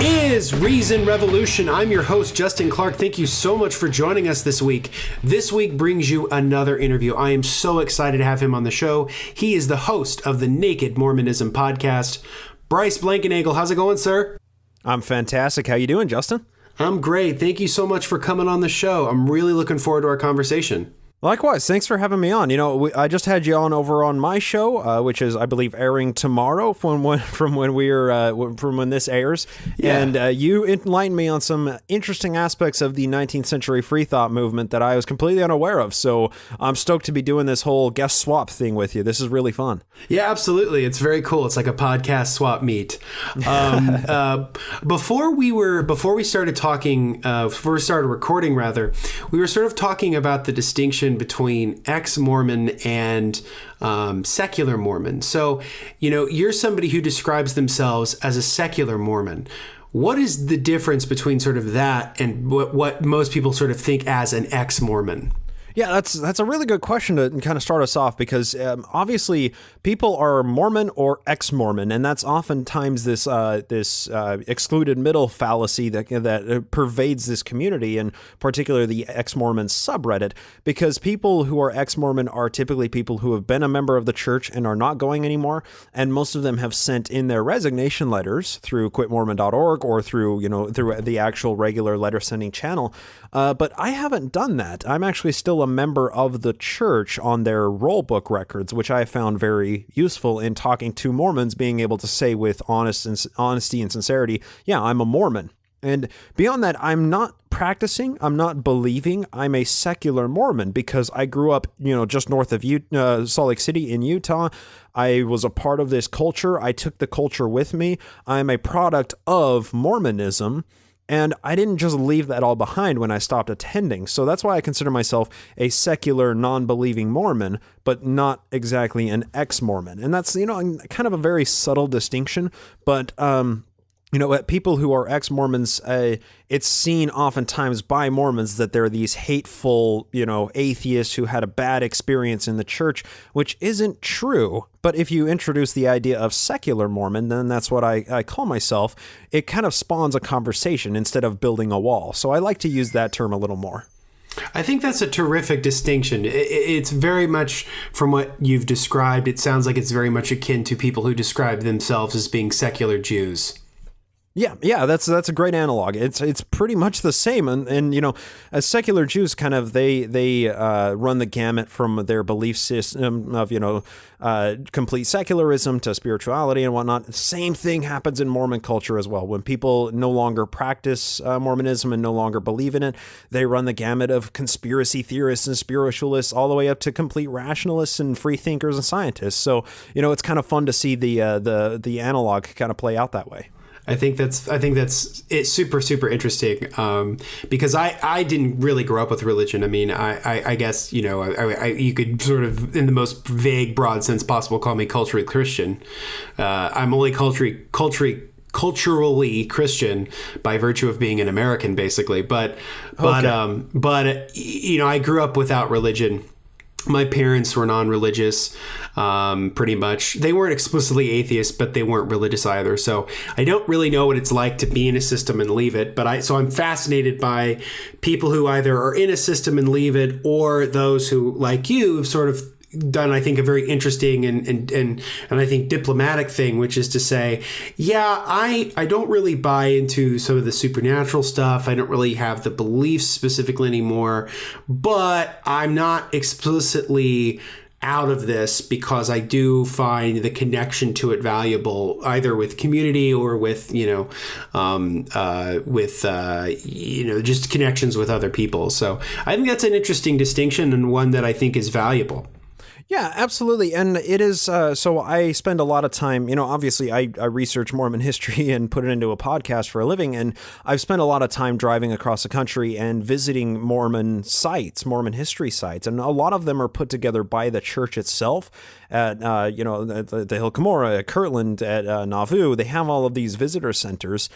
is Reason Revolution. I'm your host, Justin Clark. Thank you so much for joining us this week. This week brings you another interview. I am so excited to have him on the show. He is the host of the Naked Mormonism podcast. Bryce Blankenagel, how's it going, sir? I'm fantastic. How you doing, Justin? I'm great. Thank you so much for coming on the show. I'm really looking forward to our conversation. Likewise. Thanks for having me on. You know, I just had you on over on my show, which is, I believe, airing tomorrow from when this airs. Yeah. And you enlightened me on some interesting aspects of the 19th century free thought movement that I was completely unaware of. So I'm stoked to be doing this whole guest swap thing with you. This is really fun. Yeah, absolutely. It's very cool. It's like a podcast swap meet. Before we started recording, we were sort of talking about the distinction between ex-Mormon and secular Mormon. So, you know, you're somebody who describes themselves as a secular Mormon. What is the difference between sort of that and what most people sort of think as an ex-Mormon? Yeah, that's a really good question to kind of start us off, because obviously people are Mormon or ex-Mormon, and that's oftentimes this excluded middle fallacy that pervades this community, and particularly the ex-Mormon subreddit, because people who are ex-Mormon are typically people who have been a member of the church and are not going anymore, and most of them have sent in their resignation letters through quitmormon.org or through the actual regular letter sending channel. But I haven't done that. I'm actually still a member of the church on their roll book records, which I found very useful in talking to Mormons, being able to say with honesty and sincerity, yeah, I'm a Mormon. And beyond that, I'm not practicing, I'm not believing, I'm a secular Mormon, because I grew up, just north of Salt Lake City in Utah. I was a part of this culture. I took the culture with me. I'm a product of Mormonism. And I didn't just leave that all behind when I stopped attending. So that's why I consider myself a secular, non-believing Mormon, but not exactly an ex-Mormon. And that's, kind of a very subtle distinction. But, people who are ex-Mormons, it's seen oftentimes by Mormons that they're these hateful, atheists who had a bad experience in the church, which isn't true. But if you introduce the idea of secular Mormon, then that's what I call myself. It kind of spawns a conversation instead of building a wall. So I like to use that term a little more. I think that's a terrific distinction. It's very much, from what you've described, it sounds like it's very much akin to people who describe themselves as being secular Jews. Yeah, that's a great analog. It's pretty much the same, and as secular Jews, kind of they run the gamut from their belief system of complete secularism to spirituality and whatnot. Same thing happens in Mormon culture as well. When people no longer practice Mormonism and no longer believe in it, they run the gamut of conspiracy theorists and spiritualists all the way up to complete rationalists and free thinkers and scientists. So it's kind of fun to see the analog kind of play out that way. I think it's super, super interesting, because I didn't really grow up with religion. I mean, I guess, you could sort of, in the most vague, broad sense possible, call me culturally Christian. I'm only culturally Christian by virtue of being an American, basically. But I grew up without religion. My parents were non-religious, pretty much. They weren't explicitly atheists, but they weren't religious either. So I don't really know what it's like to be in a system and leave it. So I'm fascinated by people who either are in a system and leave it, or those who, like you, have sort of done, I think, a very interesting and I think diplomatic thing, which is to say, yeah, I don't really buy into some of the supernatural stuff. I don't really have the beliefs specifically anymore, but I'm not explicitly out of this, because I do find the connection to it valuable, either with community or with, just connections with other people. So I think that's an interesting distinction, and one that I think is valuable. Yeah, absolutely. And it is, so I spend a lot of time, obviously I research Mormon history and put it into a podcast for a living. And I've spent a lot of time driving across the country and visiting Mormon sites, Mormon history sites. And a lot of them are put together by the church itself at, the Hill Cumorah, at Kirtland, at Nauvoo. They have all of these visitor centers.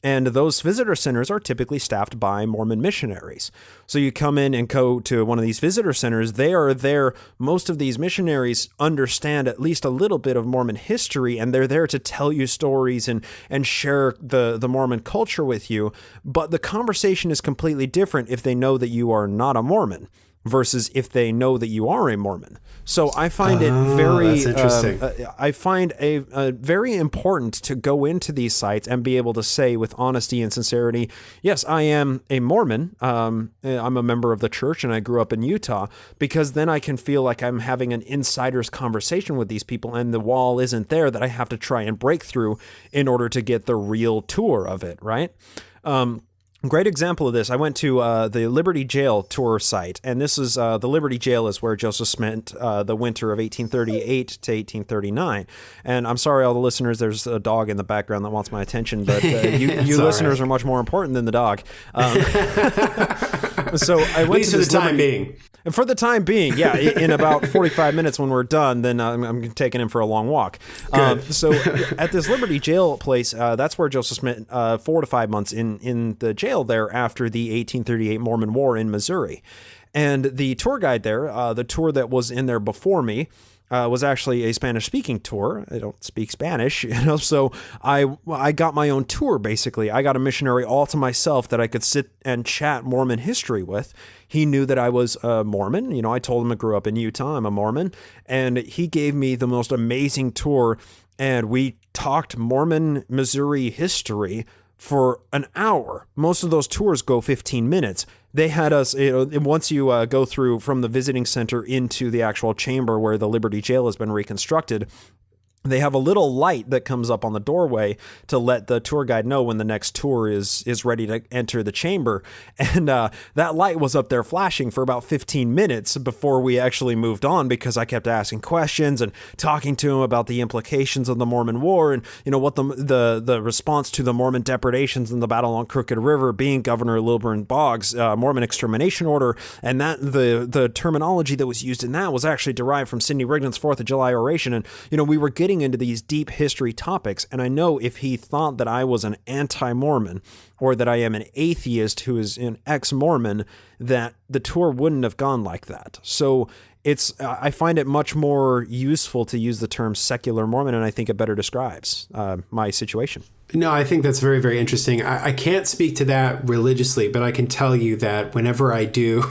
And those visitor centers are typically staffed by Mormon missionaries. So you come in and go to one of these visitor centers. They are there. Most of these missionaries understand at least a little bit of Mormon history, and they're there to tell you stories and share the Mormon culture with you. But the conversation is completely different if they know that you are not a Mormon versus if they know that you are a Mormon. So I find it very, that's interesting. I find a very important to go into these sites and be able to say with honesty and sincerity, yes, I am a Mormon. I'm a member of the church and I grew up in Utah, because then I can feel like I'm having an insider's conversation with these people, and the wall isn't there that I have to try and break through in order to get the real tour of it, right? Great example of this. I went to the Liberty Jail tour site, and this is the Liberty Jail is where Joseph spent the winter of 1838 to 1839. And I'm sorry, all the listeners, there's a dog in the background that wants my attention, but you listeners are much more important than the dog. So I went to this time being. And for the time being, yeah, in about 45 minutes when we're done, then I'm taking him for a long walk. So at this Liberty Jail place, that's where Joseph spent 4 to 5 months in the jail there after the 1838 Mormon War in Missouri. And the tour guide there, the tour that was in there before me, was actually a Spanish-speaking tour. I don't speak Spanish, so I got my own tour, basically. I got a missionary all to myself that I could sit and chat Mormon history with. He knew that I was a Mormon. I told him I grew up in Utah. I'm a Mormon. And he gave me the most amazing tour, and we talked Mormon Missouri history for an hour. Most of those tours go 15 minutes. They had us, once you go through from the visiting center into the actual chamber where the Liberty Jail has been reconstructed, they have a little light that comes up on the doorway to let the tour guide know when the next tour is ready to enter the chamber. And that light was up there flashing for about 15 minutes before we actually moved on, because I kept asking questions and talking to him about the implications of the Mormon War and, what the response to the Mormon depredations in the Battle on Crooked River, being Governor Lilburn Boggs' Mormon extermination order. And that the terminology that was used in that was actually derived from Sidney Rignon's 4th of July oration. And, we were getting into these deep history topics, and I know if he thought that I was an anti-Mormon or that I am an atheist who is an ex-Mormon, that the tour wouldn't have gone like that. So I find it much more useful to use the term secular Mormon, and I think it better describes my situation. No, I think that's very, very interesting. I can't speak to that religiously, but I can tell you that whenever I go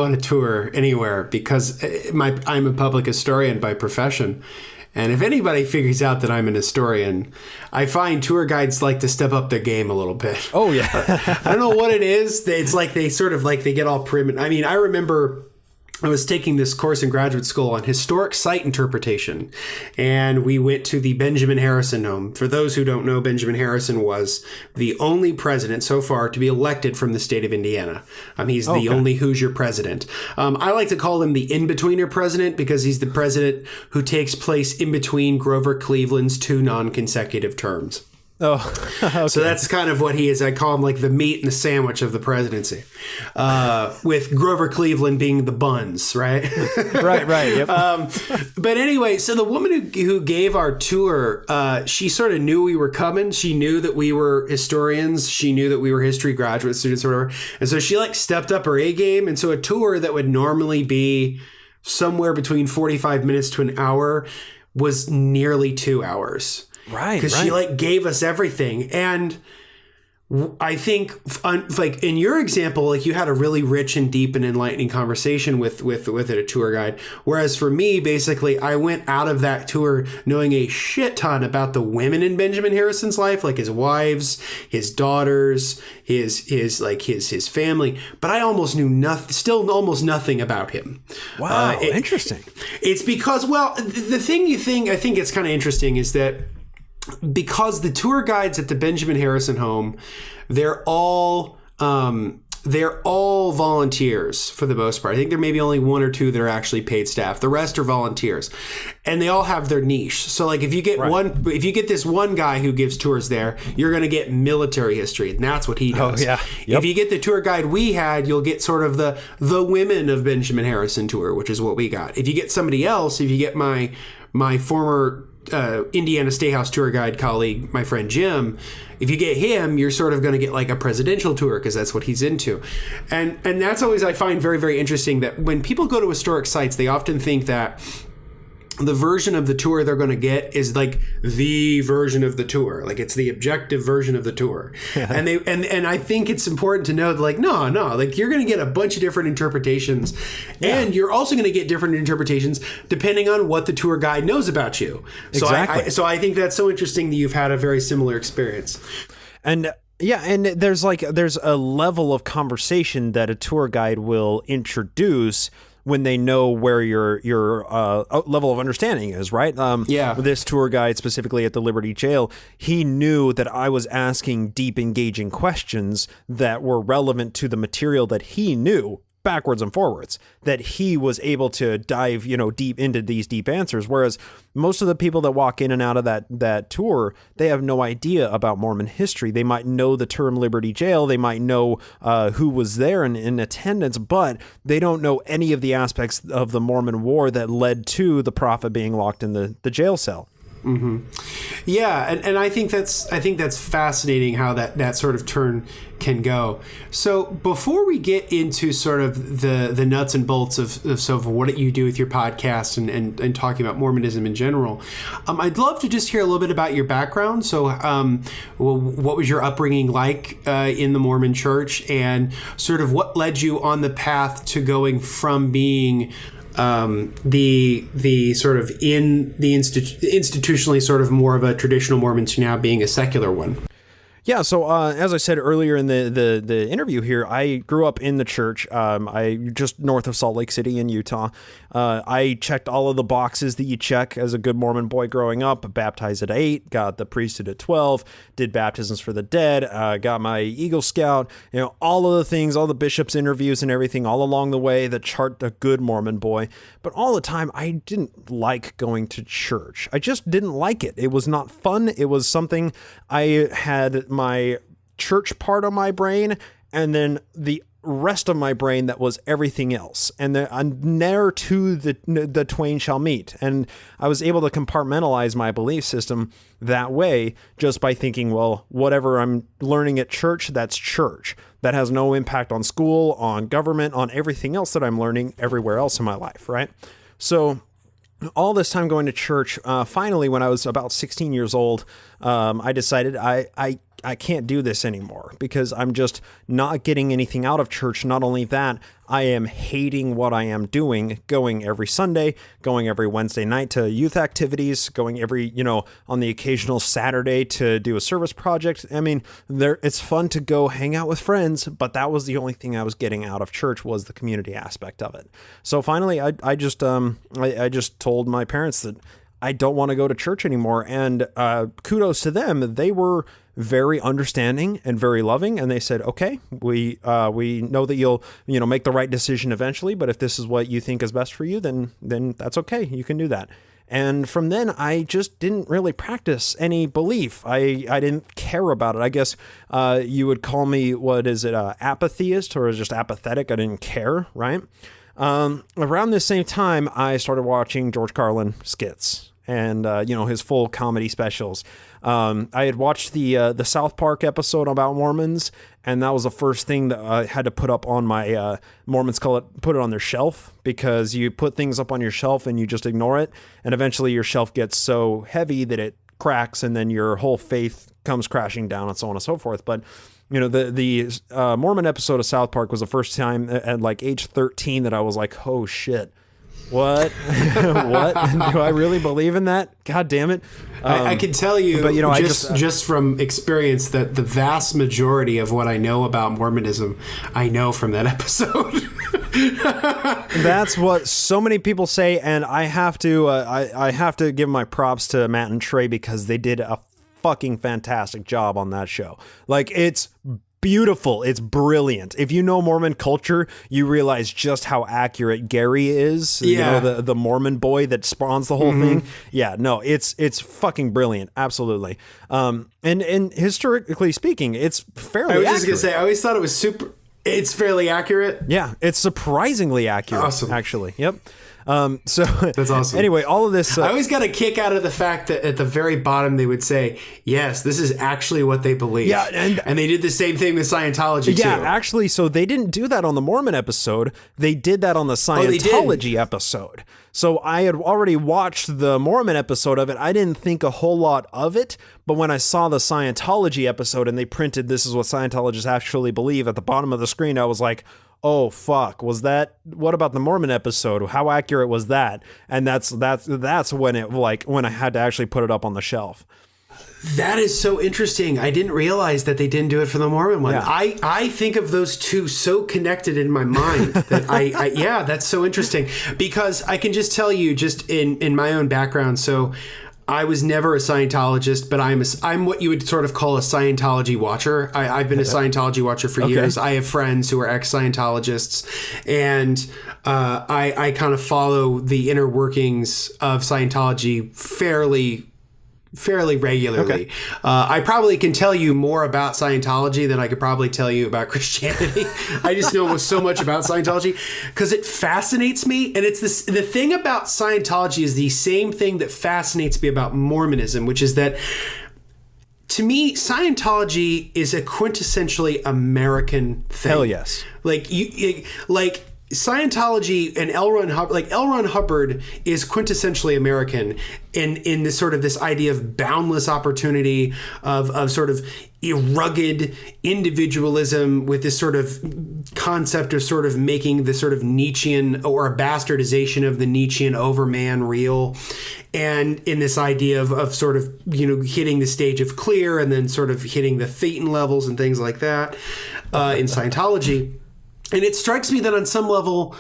on a tour anywhere, because I'm a public historian by profession, and if anybody figures out that I'm an historian, I find tour guides like to step up their game a little bit. Oh, yeah. I don't know what it is. It's like they sort of like they get all prim. I mean, I remember I was taking this course in graduate school on historic site interpretation, and we went to the Benjamin Harrison home. For those who don't know, Benjamin Harrison was the only president so far to be elected from the state of Indiana. He's the only Hoosier president. I like to call him the in-betweener president because he's the president who takes place in between Grover Cleveland's 2 non-consecutive terms. Oh, okay. So that's kind of what he is. I call him like the meat and the sandwich of the presidency, with Grover Cleveland being the buns, right? Right. Yep. But anyway, so the woman who gave our tour, she sort of knew we were coming. She knew that we were historians. She knew that we were history graduate students or whatever. And so she stepped up her A game. And so a tour that would normally be somewhere between 45 minutes to an hour was nearly 2 hours. Right. Because she gave us everything. And I think in your example, you had a really rich and deep and enlightening conversation with a tour guide. Whereas for me, basically, I went out of that tour knowing a shit ton about the women in Benjamin Harrison's life, like his wives, his daughters, his family. But I almost knew almost nothing about him. Wow. Interesting. It's because, the thing I think it's kind of interesting is that because the tour guides at the Benjamin Harrison home, they're all volunteers for the most part. I think there may be only 1 or 2 that are actually paid staff. The rest are volunteers, and they all have their niche. So if you get this one guy who gives tours there, you're going to get military history, and that's what he does. Oh, yeah. Yep. If you get the tour guide we had, you'll get sort of the women of Benjamin Harrison tour, which is what we got. If you get somebody else, if you get my former Indiana Statehouse tour guide colleague, my friend Jim, if you get him, you're sort of going to get like a presidential tour because that's what he's into. And that's always, I find very, very interesting that when people go to historic sites, they often think that the version of the tour they're going to get is like the version of the tour, like it's the objective version of the tour. And they and I think it's important to know that, like, no, like you're going to get a bunch of different interpretations, and you're also going to get different interpretations depending on what the tour guide knows about you. So Exactly. so I think that's so interesting that you've had a very similar experience. And yeah, and there's a level of conversation that a tour guide will introduce when they know where your level of understanding is, right? This tour guide, specifically at the Liberty Jail, he knew that I was asking deep, engaging questions that were relevant to the material that he knew backwards and forwards, that he was able to dive, deep into these deep answers. Whereas most of the people that walk in and out of that tour, they have no idea about Mormon history. They might know the term Liberty Jail. They might know who was there in attendance, but they don't know any of the aspects of the Mormon War that led to the prophet being locked in the jail cell. Mm-hmm. Yeah, and I think that's fascinating how that sort of turn can go. So before we get into sort of the nuts and bolts of sort of what you do with your podcast and talking about Mormonism in general, I'd love to just hear a little bit about your background. So what was your upbringing like in the Mormon Church, and sort of what led you on the path to going from being the sort of in the institutionally sort of more of a traditional Mormon to now being a secular one? Yeah, so as I said earlier in the interview here, I grew up in the church. I just north of Salt Lake City in Utah. I checked all of the boxes that you check as a good Mormon boy growing up. Baptized at 8, got the priesthood at 12, did baptisms for the dead, got my Eagle Scout, all of the things, all the bishops' interviews and everything all along the way that chart a good Mormon boy. But all the time, I didn't like going to church. I just didn't like it. It was not fun. It was something I had my church part of my brain, and then the rest of my brain that was everything else, and ne'er to the twain shall meet. And I was able to compartmentalize my belief system that way, just by thinking, well, whatever I'm learning at church, that's church. That has no impact on school, on government, on everything else that I'm learning everywhere else in my life, right? So all this time going to church, finally, when I was about 16 years old, I decided I can't do this anymore because I'm just not getting anything out of church. Not only that, I am hating what I am doing, going every Sunday, going every Wednesday night to youth activities, going every, on the occasional Saturday to do a service project. I mean, it's fun to go hang out with friends, but that was the only thing I was getting out of church, was the community aspect of it. So finally, I just told my parents that I don't want to go to church anymore. And kudos to them. They were very understanding and very loving. And they said, okay, we know that you'll, make the right decision eventually. But if this is what you think is best for you, then that's okay. You can do that. And from then, I just didn't really practice any belief. I didn't care about it. I guess you would call me, apatheist, or just apathetic. I didn't care, right? Around the same time, I started watching George Carlin skits and, his full comedy specials. I had watched the South Park episode about Mormons, and that was the first thing that I had to put up on my, Mormons put it on their shelf, because you put things up on your shelf and you just ignore it. And eventually your shelf gets so heavy that it cracks, and then your whole faith comes crashing down, and so on and so forth. But the Mormon episode of South Park was the first time at like age 13 that I was like, oh shit, what? What? Do I really believe in that? God damn it. I can tell you, but I just from experience, that the vast majority of what I know about Mormonism, I know from that episode. That's what so many people say, and I have to I have to give my props to Matt and Trey, because they did a fucking fantastic job on that show. Like, it's beautiful. It's brilliant. If you know Mormon culture, you realize just how accurate Gary is. Yeah. The Mormon boy that spawns the whole thing. Yeah, no, it's fucking brilliant. Absolutely. And historically speaking, it's fairly accurate. I was just going to say, I always thought it was it's fairly accurate. Yeah, it's surprisingly accurate. Awesome. Actually. Yep. So that's awesome. Anyway, all of this. I always got a kick out of the fact that at the very bottom they would say, "Yes, this is actually what they believe." Yeah, and they did the same thing with Scientology too. Yeah, actually, so they didn't do that on the Mormon episode. They did that on the Scientology episode. So I had already watched the Mormon episode of it. I didn't think a whole lot of it, but when I saw the Scientology episode and they printed "This is what Scientologists actually believe" at the bottom of the screen, I was like, oh fuck, what about the Mormon episode? How accurate was that? And that's when when I had to actually put it up on the shelf. That is so interesting. I didn't realize that they didn't do it for the Mormon one. Yeah. I think of those two so connected in my mind that yeah, that's so interesting, because I can just tell you just in my own background. So I was never a Scientologist, but I'm what you would sort of call a Scientology watcher. I've been a Scientology watcher for years. I have friends who are ex-Scientologists, and I kind of follow the inner workings of Scientology fairly regularly. I probably can tell you more about Scientology than I could probably tell you about Christianity. I just know so much about Scientology because it fascinates me. And it's the thing about Scientology is the same thing that fascinates me about Mormonism, which is that to me, Scientology is a quintessentially American thing. Hell yes. Like Scientology and L. Ron Hubbard is quintessentially American in this sort of this idea of boundless opportunity, of sort of rugged individualism, with this sort of concept of sort of making this sort of Nietzschean or a bastardization of the Nietzschean overman real. And in this idea of sort of, hitting the stage of clear and then sort of hitting the Thetan levels and things like that in Scientology. And it strikes me that on some level,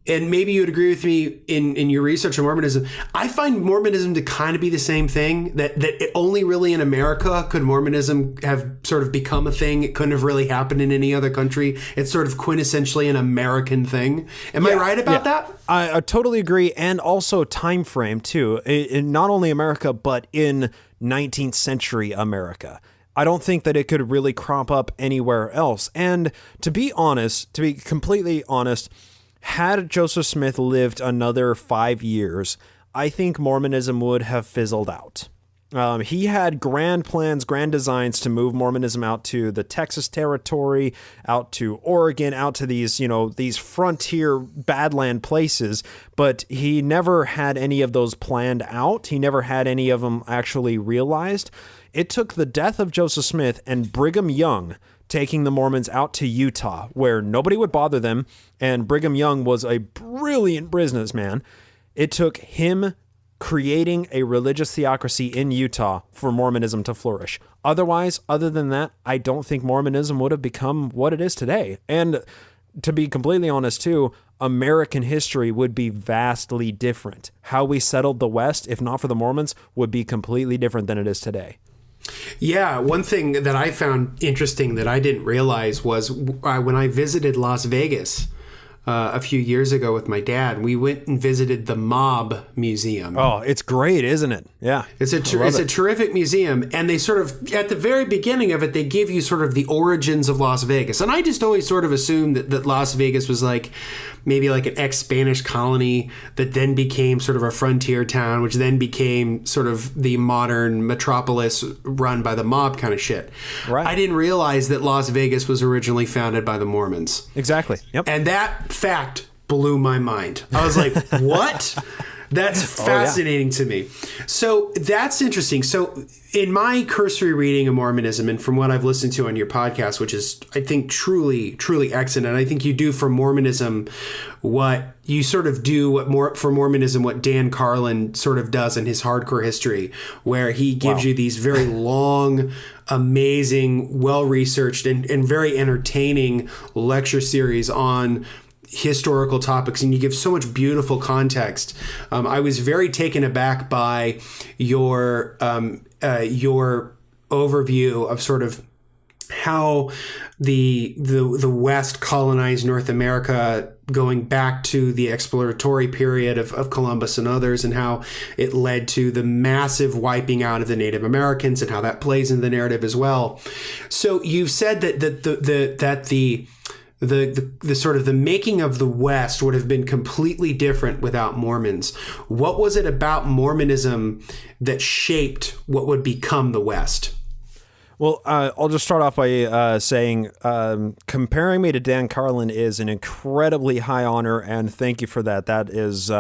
and maybe you would agree with me in your research on Mormonism, I find Mormonism to kind of be the same thing, that only really in America could Mormonism have sort of become a thing. It couldn't have really happened in any other country. It's sort of quintessentially an American thing. Am I right about that? I totally agree. And also time frame, too. In not only America, but in 19th century America. I don't think that it could really crop up anywhere else. And to be completely honest, had Joseph Smith lived another 5 years, I think Mormonism would have fizzled out. He had grand plans, grand designs to move Mormonism out to the Texas territory, out to Oregon, out to these frontier badland places, but he never had any of those planned out. He never had any of them actually realized. It took the death of Joseph Smith and Brigham Young taking the Mormons out to Utah, where nobody would bother them, and Brigham Young was a brilliant businessman. It took him creating a religious theocracy in Utah for Mormonism to flourish. Other than that, I don't think Mormonism would have become what it is today. And to be completely honest, too, American history would be vastly different. How we settled the West, if not for the Mormons, would be completely different than it is today. Yeah, one thing that I found interesting that I didn't realize was when I visited Las Vegas a few years ago with my dad, we went and visited the Mob Museum. Oh, it's great, isn't it? Yeah. It's a terrific museum. And they sort of, at the very beginning of it, they give you sort of the origins of Las Vegas. And I just always sort of assumed that Las Vegas was maybe like an ex-Spanish colony that then became sort of a frontier town, which then became sort of the modern metropolis run by the mob kind of shit. Right. I didn't realize that Las Vegas was originally founded by the Mormons. Exactly. Yep. And that fact blew my mind. I was like, what? That's fascinating to me. So that's interesting. So in my cursory reading of Mormonism, and from what I've listened to on your podcast, which is, I think, truly, truly excellent, and I think you do for Mormonism what you sort of do for Mormonism what Dan Carlin sort of does in his Hardcore History, where he gives you these very long, amazing, well-researched, and very entertaining lecture series on historical topics, and you give so much beautiful context. I was very taken aback by your overview of sort of how the West colonized North America, going back to the exploratory period of Columbus and others, and how it led to the massive wiping out of the Native Americans, and how that plays in the narrative as well. So you've said that the sort of the making of the West would have been completely different without Mormons. What was it about Mormonism that shaped what would become the West? Well, I'll just start off by saying comparing me to Dan Carlin is an incredibly high honor, and thank you for that. That is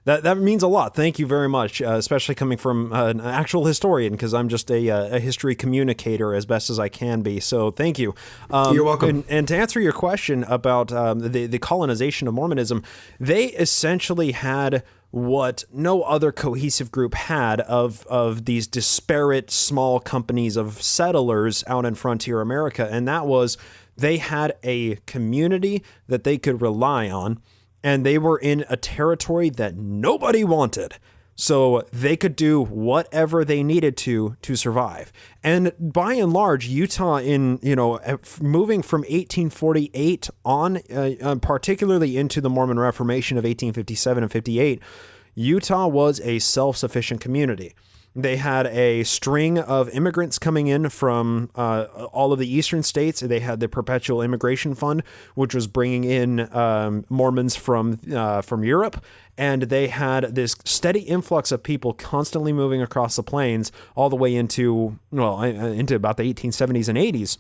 that means a lot. Thank you very much, especially coming from an actual historian, because I'm just a history communicator as best as I can be. So thank you. You're welcome. And to answer your question about the colonization of Mormonism, they essentially had what no other cohesive group had of these disparate small companies of settlers out in frontier America. And that was, they had a community that they could rely on, and they were in a territory that nobody wanted. So they could do whatever they needed to survive. And by and large, Utah moving from 1848 on, particularly into the Mormon Reformation of 1857 and 58, Utah was a self-sufficient community. They had a string of immigrants coming in from all of the eastern states. They had the Perpetual Immigration Fund, which was bringing in Mormons from Europe. And they had this steady influx of people constantly moving across the plains all the way into about the 1870s and 80s.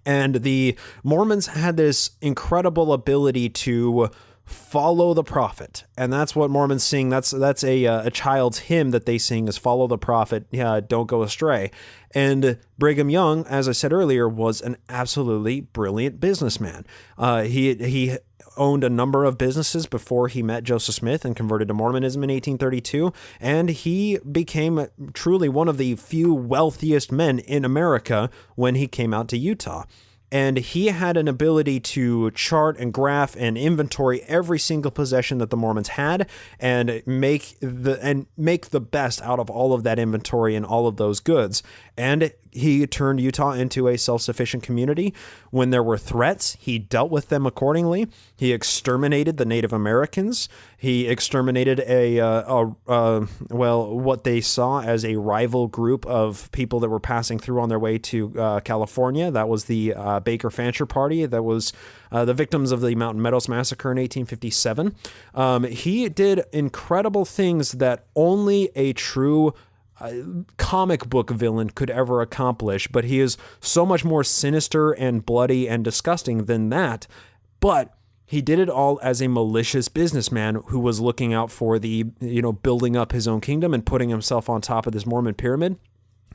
And the Mormons had this incredible ability to follow the prophet, and that's what Mormons sing. That's a child's hymn that they sing, is follow the prophet, don't go astray. And Brigham Young, as I said earlier, was an absolutely brilliant businessman. He owned a number of businesses before he met Joseph Smith and converted to Mormonism in 1832, and he became truly one of the few wealthiest men in America when he came out to Utah. And he had an ability to chart and graph and inventory every single possession that the Mormons had, and make the best out of all of that inventory and all of those goods. And he turned Utah into a self-sufficient community. When there were threats, he dealt with them accordingly. He exterminated the Native Americans. He exterminated what they saw as a rival group of people that were passing through on their way to California. That was the Baker Fancher Party. That was the victims of the Mountain Meadows Massacre in 1857. He did incredible things that only a true comic book villain could ever accomplish, but he is so much more sinister and bloody and disgusting than that. But he did it all as a malicious businessman who was looking out for the, building up his own kingdom and putting himself on top of this Mormon pyramid.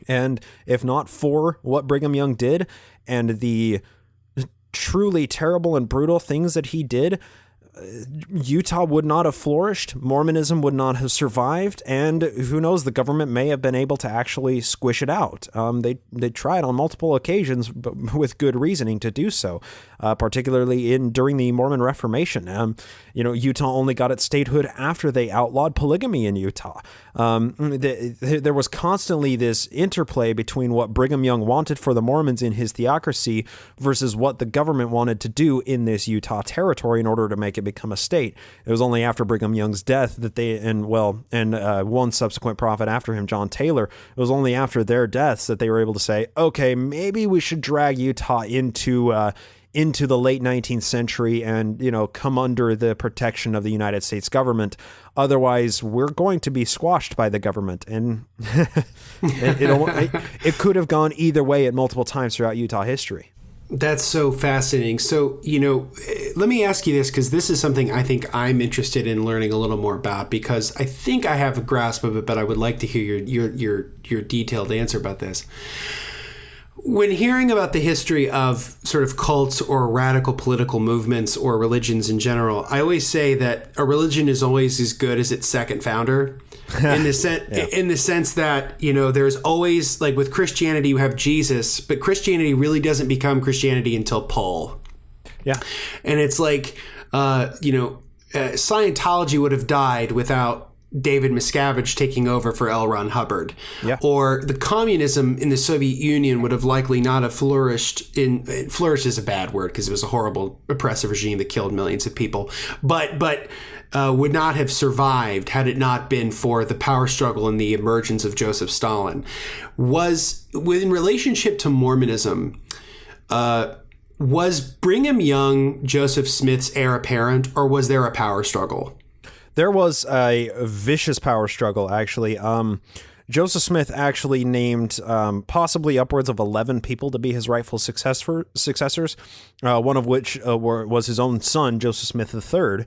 And if not for what Brigham Young did and the truly terrible and brutal things that he did, Utah would not have flourished, Mormonism would not have survived, and who knows, the government may have been able to actually squish it out. They tried on multiple occasions, but with good reasoning to do so, particularly during the Mormon Reformation. Utah only got its statehood after they outlawed polygamy in Utah. There was constantly this interplay between what Brigham Young wanted for the Mormons in his theocracy versus what the government wanted to do in this Utah territory in order to make it become a state. It was only after Brigham Young's death that one subsequent prophet after him, John Taylor, it was only after their deaths that they were able to say, okay, maybe we should drag Utah into the late 19th century and, come under the protection of the United States government. Otherwise, we're going to be squashed by the government. And it could have gone either way at multiple times throughout Utah history. That's so fascinating. So, let me ask you this, because this is something I think I'm interested in learning a little more about, because I think I have a grasp of it, but I would like to hear your detailed answer about this. When hearing about the history of sort of cults or radical political movements or religions in general, I always say that a religion is always as good as its second founder. In the sense that, there's always, like with Christianity, you have Jesus, but Christianity really doesn't become Christianity until Paul. Yeah. And it's like, Scientology would have died without David Miscavige taking over for L. Ron Hubbard. Yeah. Or the communism in the Soviet Union would have likely not have flourished flourished is a bad word because it was a horrible oppressive regime that killed millions of people, but would not have survived had it not been for the power struggle and the emergence of Joseph Stalin. In relationship to Mormonism, Was Brigham Young Joseph Smith's heir apparent, or was there a power struggle? There was a vicious power struggle, actually. Joseph Smith actually named possibly upwards of 11 people to be his rightful successors, one of which was his own son, Joseph Smith III,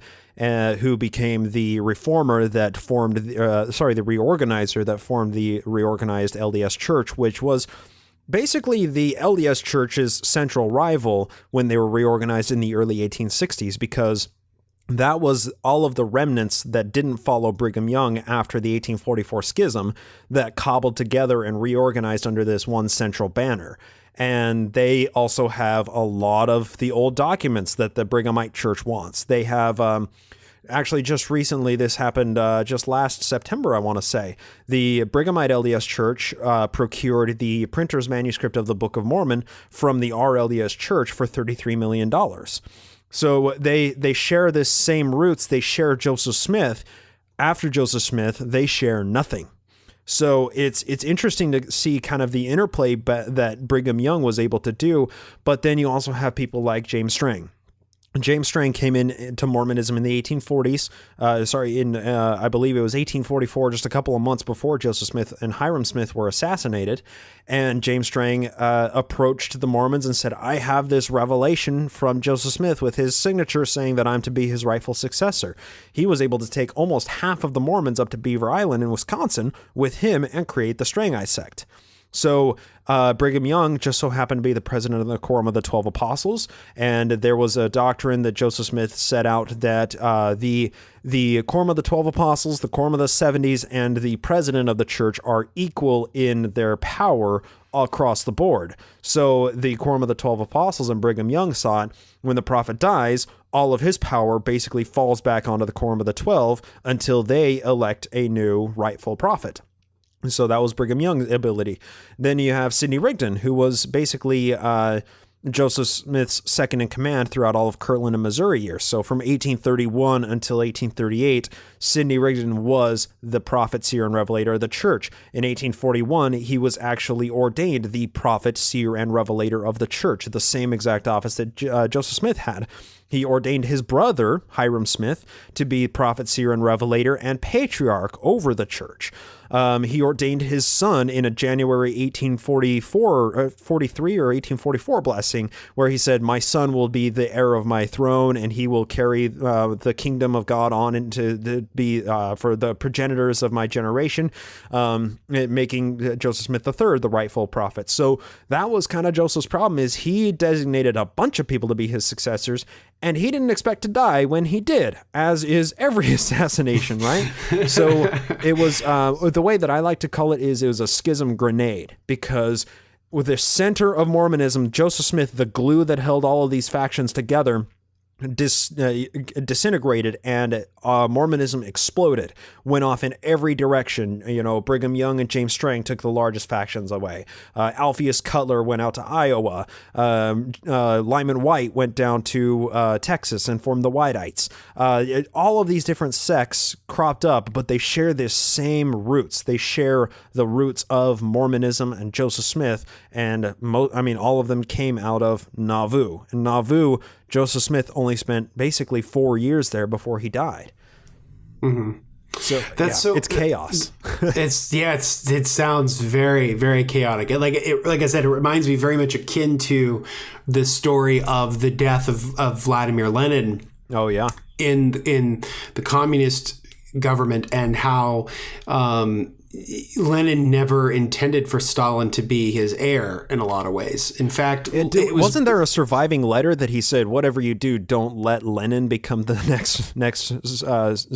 who became the reformer that formed, the reorganizer that formed the reorganized LDS Church, which was basically the LDS Church's central rival when they were reorganized in the early 1860s, because that was all of the remnants that didn't follow Brigham Young after the 1844 schism that cobbled together and reorganized under this one central banner. And they also have a lot of the old documents that the Brighamite Church wants. They have, actually just recently, this happened just last September, I want to say. The Brighamite LDS Church procured the printer's manuscript of the Book of Mormon from the RLDS Church for $33 million. So they share this same roots. They share Joseph Smith. After Joseph Smith, they share nothing. So it's interesting to see kind of the interplay that Brigham Young was able to do. But then you also have people like James Strang. James Strang came into Mormonism in the 1840s. I believe it was 1844, just a couple of months before Joseph Smith and Hyrum Smith were assassinated. And James Strang approached the Mormons and said, I have this revelation from Joseph Smith with his signature saying that I'm to be his rightful successor. He was able to take almost half of the Mormons up to Beaver Island in Wisconsin with him and create the Strangite sect. So Brigham Young just so happened to be the president of the Quorum of the 12 Apostles, and there was a doctrine that Joseph Smith set out that the Quorum of the 12 Apostles, the Quorum of the 70s, and the president of the church are equal in their power across the board. So the Quorum of the 12 Apostles and Brigham Young saw it, when the prophet dies, all of his power basically falls back onto the Quorum of the 12 until they elect a new rightful prophet. So that was Brigham Young's ability. Then you have Sidney Rigdon, who was basically Joseph Smith's second in command throughout all of Kirtland and Missouri years. So from 1831 until 1838, Sidney Rigdon was the prophet, seer, and revelator of the church. In 1841, he was actually ordained the prophet, seer, and revelator of the church, the same exact office that Joseph Smith had. He ordained his brother, Hyrum Smith, to be prophet, seer, and revelator and patriarch over the church. He ordained his son in a January 1843 or 1844 blessing, where he said, my son will be the heir of my throne, and he will carry the kingdom of God on into be for the progenitors of my generation, making Joseph Smith III the rightful prophet. So that was kind of Joseph's problem, is he designated a bunch of people to be his successors, and he didn't expect to die when he did, as is every assassination, right? So it was, the way that I like to call it is, it was a schism grenade, because with the center of Mormonism, Joseph Smith, the glue that held all of these factions together, disintegrated, and Mormonism exploded, went off in every direction. Brigham Young and James Strang took the largest factions away. Alpheus Cutler went out to Iowa. Lyman White went down to Texas and formed the Whiteites. All of these different sects cropped up, but they share this same roots. They share the roots of Mormonism and Joseph Smith, and all of them came out of Nauvoo. And Nauvoo, Joseph Smith only spent basically 4 years there before he died. Mm-hmm. So it's chaos. It sounds very, very chaotic. Like I said, it reminds me very much akin to the story of the death of Vladimir Lenin. Oh yeah, in the communist government, and how Lenin never intended for Stalin to be his heir in a lot of ways. In fact, wasn't there a surviving letter that he said, whatever you do, don't let Lenin become the next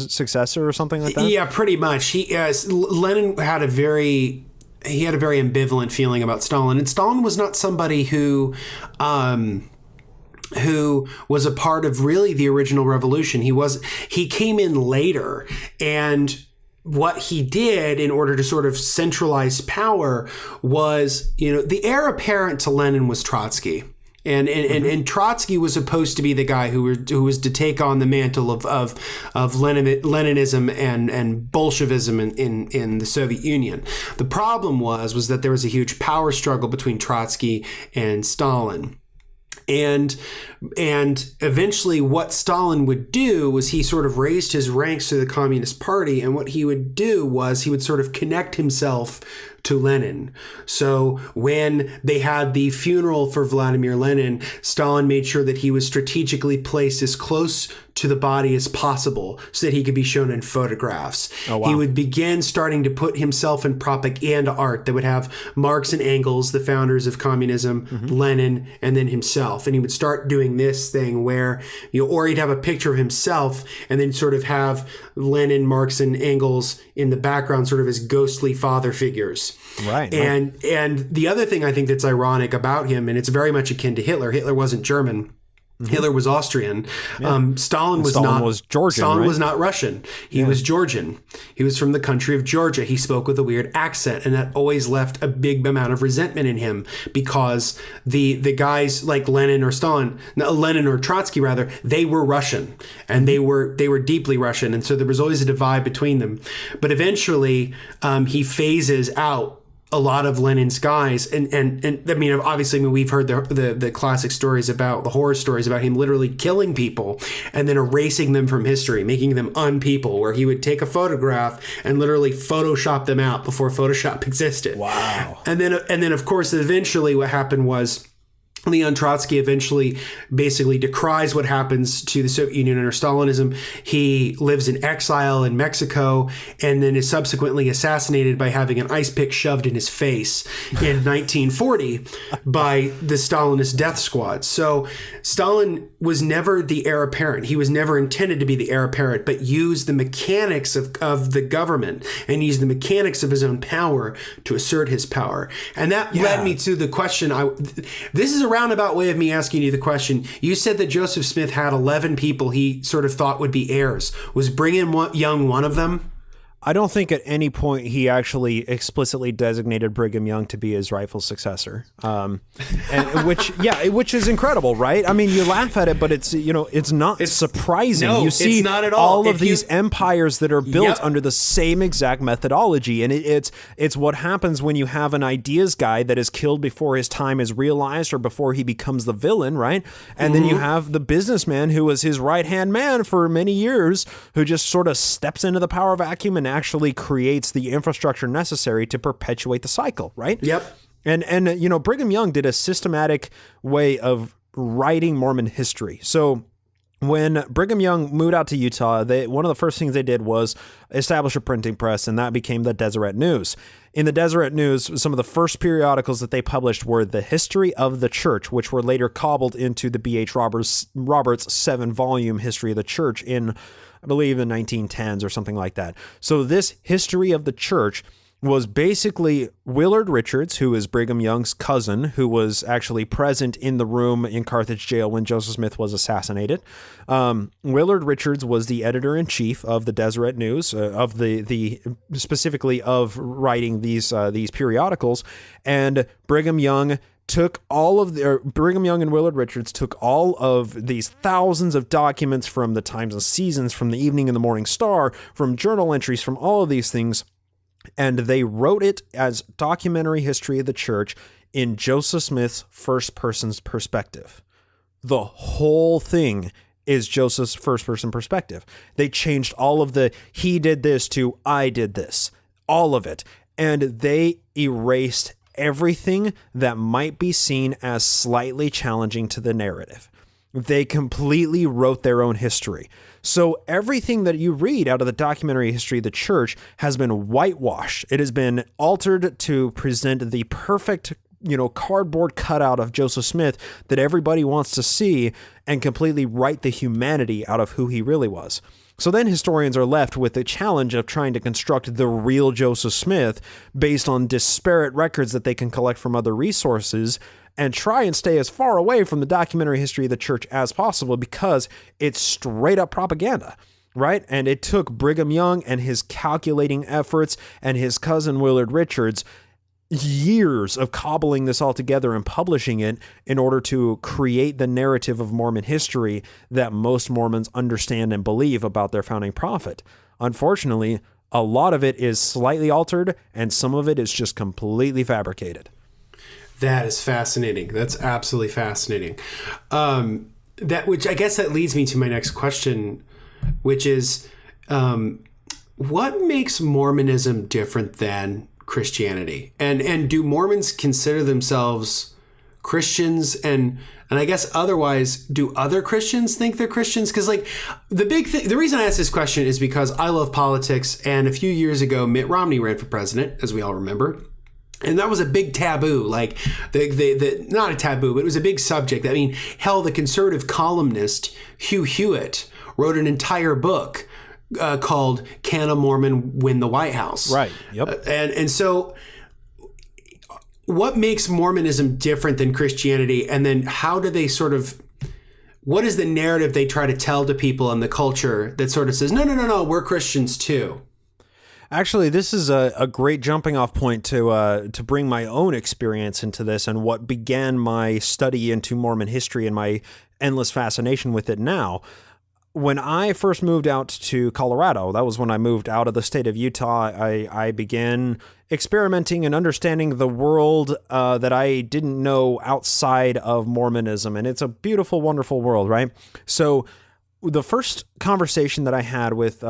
successor or something like that? Yeah, pretty much. Lenin had a very ambivalent feeling about Stalin, and Stalin was not somebody who was a part of really the original revolution. He came in later, and what he did in order to sort of centralize power was, the heir apparent to Lenin was Trotsky. And Trotsky was supposed to be the guy who was to take on the mantle of Leninism and Bolshevism in the Soviet Union. The problem was that there was a huge power struggle between Trotsky and Stalin. And eventually what Stalin would do was he sort of raised his ranks to the Communist Party, and what he would do was he would sort of connect himself to Lenin. So when they had the funeral for Vladimir Lenin, Stalin made sure that he was strategically placed as close to the body as possible so that he could be shown in photographs. Oh, wow. He would begin starting to put himself in propaganda art that would have Marx and Engels, the founders of communism, Lenin, and then himself. And he would start doing this thing where, or he'd have a picture of himself and then sort of have Lenin, Marx, and Engels in the background sort of as ghostly father figures. Right. And the other thing I think that's ironic about him, and it's very much akin to Hitler. Hitler wasn't German. Hitler was Austrian. Stalin was Georgian. Stalin right? was not Russian. He was Georgian. He was from the country of Georgia. He spoke with a weird accent, and that always left a big amount of resentment in him because the guys like Lenin or Trotsky rather, they were Russian, and they were deeply Russian, and so there was always a divide between them. But eventually, he phases out a lot of Lenin's guys, and I mean, obviously, we've heard the classic stories about the horror stories about him literally killing people and then erasing them from history, making them unpeople, where he would take a photograph and literally Photoshop them out before Photoshop existed. Wow. And then of course, eventually, what happened was Leon Trotsky eventually basically decries what happens to the Soviet Union under Stalinism. He lives in exile in Mexico and then is subsequently assassinated by having an ice pick shoved in his face in 1940 by the Stalinist death squad. So Stalin was never the heir apparent. He was never intended to be the heir apparent, but used the mechanics of the government and used the mechanics of his own power to assert his power. And that led me to the question. This is a roundabout way of me asking you the question. You said that Joseph Smith had 11 people he sort of thought would be heirs. Was Brigham Young one of them? I don't think at any point he actually explicitly designated Brigham Young to be his rightful successor, which is incredible, right? I mean, you laugh at it, but it's not surprising. No, you see it's not at all. of these empires that are built under the same exact methodology, and it's what happens when you have an ideas guy that is killed before his time is realized or before he becomes the villain, right? And then you have the businessman who was his right-hand man for many years, who just sort of steps into the power vacuum and actually creates the infrastructure necessary to perpetuate the cycle, right? Yep. And Brigham Young did a systematic way of writing Mormon history. So when Brigham Young moved out to Utah, one of the first things they did was establish a printing press, and that became the Deseret News. In the Deseret News, some of the first periodicals that they published were The History of the Church, which were later cobbled into the B.H. Roberts 7-volume History of the Church in, I believe, the 1910s or something like that. So this History of the Church was basically Willard Richards, who is Brigham Young's cousin, who was actually present in the room in Carthage jail when Joseph Smith was assassinated. Willard Richards was the editor-in-chief of the Deseret News, of the specifically of writing these periodicals, and Brigham Young and Willard Richards took all of these thousands of documents from the Times and Seasons, from the Evening and the Morning Star, from journal entries, from all of these things, and they wrote it as documentary history of the church in Joseph Smith's first-person perspective. The whole thing is Joseph's first-person perspective. They changed all of the he did this to I did this, all of it, and they erased everything that might be seen as slightly challenging to the narrative. They completely wrote their own history. So everything that you read out of the documentary history of the church has been whitewashed. It has been altered to present the perfect, cardboard cutout of Joseph Smith that everybody wants to see and completely write the humanity out of who he really was. So then historians are left with the challenge of trying to construct the real Joseph Smith based on disparate records that they can collect from other resources and try and stay as far away from the documentary history of the church as possible because it's straight up propaganda, right? And it took Brigham Young and his calculating efforts and his cousin Willard Richards years of cobbling this all together and publishing it in order to create the narrative of Mormon history that most Mormons understand and believe about their founding prophet. Unfortunately, a lot of it is slightly altered and some of it is just completely fabricated. That is fascinating. That's absolutely fascinating. Which I guess that leads me to my next question, which is, what makes Mormonism different than Christianity? And do Mormons consider themselves Christians? And I guess otherwise, do other Christians think they're Christians? Because like the reason I ask this question is because I love politics. And a few years ago, Mitt Romney ran for president, as we all remember. And that was a big taboo, like not a taboo, but it was a big subject. I mean, hell, the conservative columnist Hugh Hewitt wrote an entire book called "Can a Mormon Win the White House?" Right. Yep. And so, what makes Mormonism different than Christianity? And then how do they what is the narrative they try to tell to people in the culture that sort of says, no, we're Christians too? Actually, this is a great jumping off point to bring my own experience into this and what began my study into Mormon history and my endless fascination with it now. When I first moved out to Colorado, that was when I moved out of the state of Utah, I began experimenting and understanding the world that I didn't know outside of Mormonism. And it's a beautiful, wonderful world, right? So the first conversation that I had with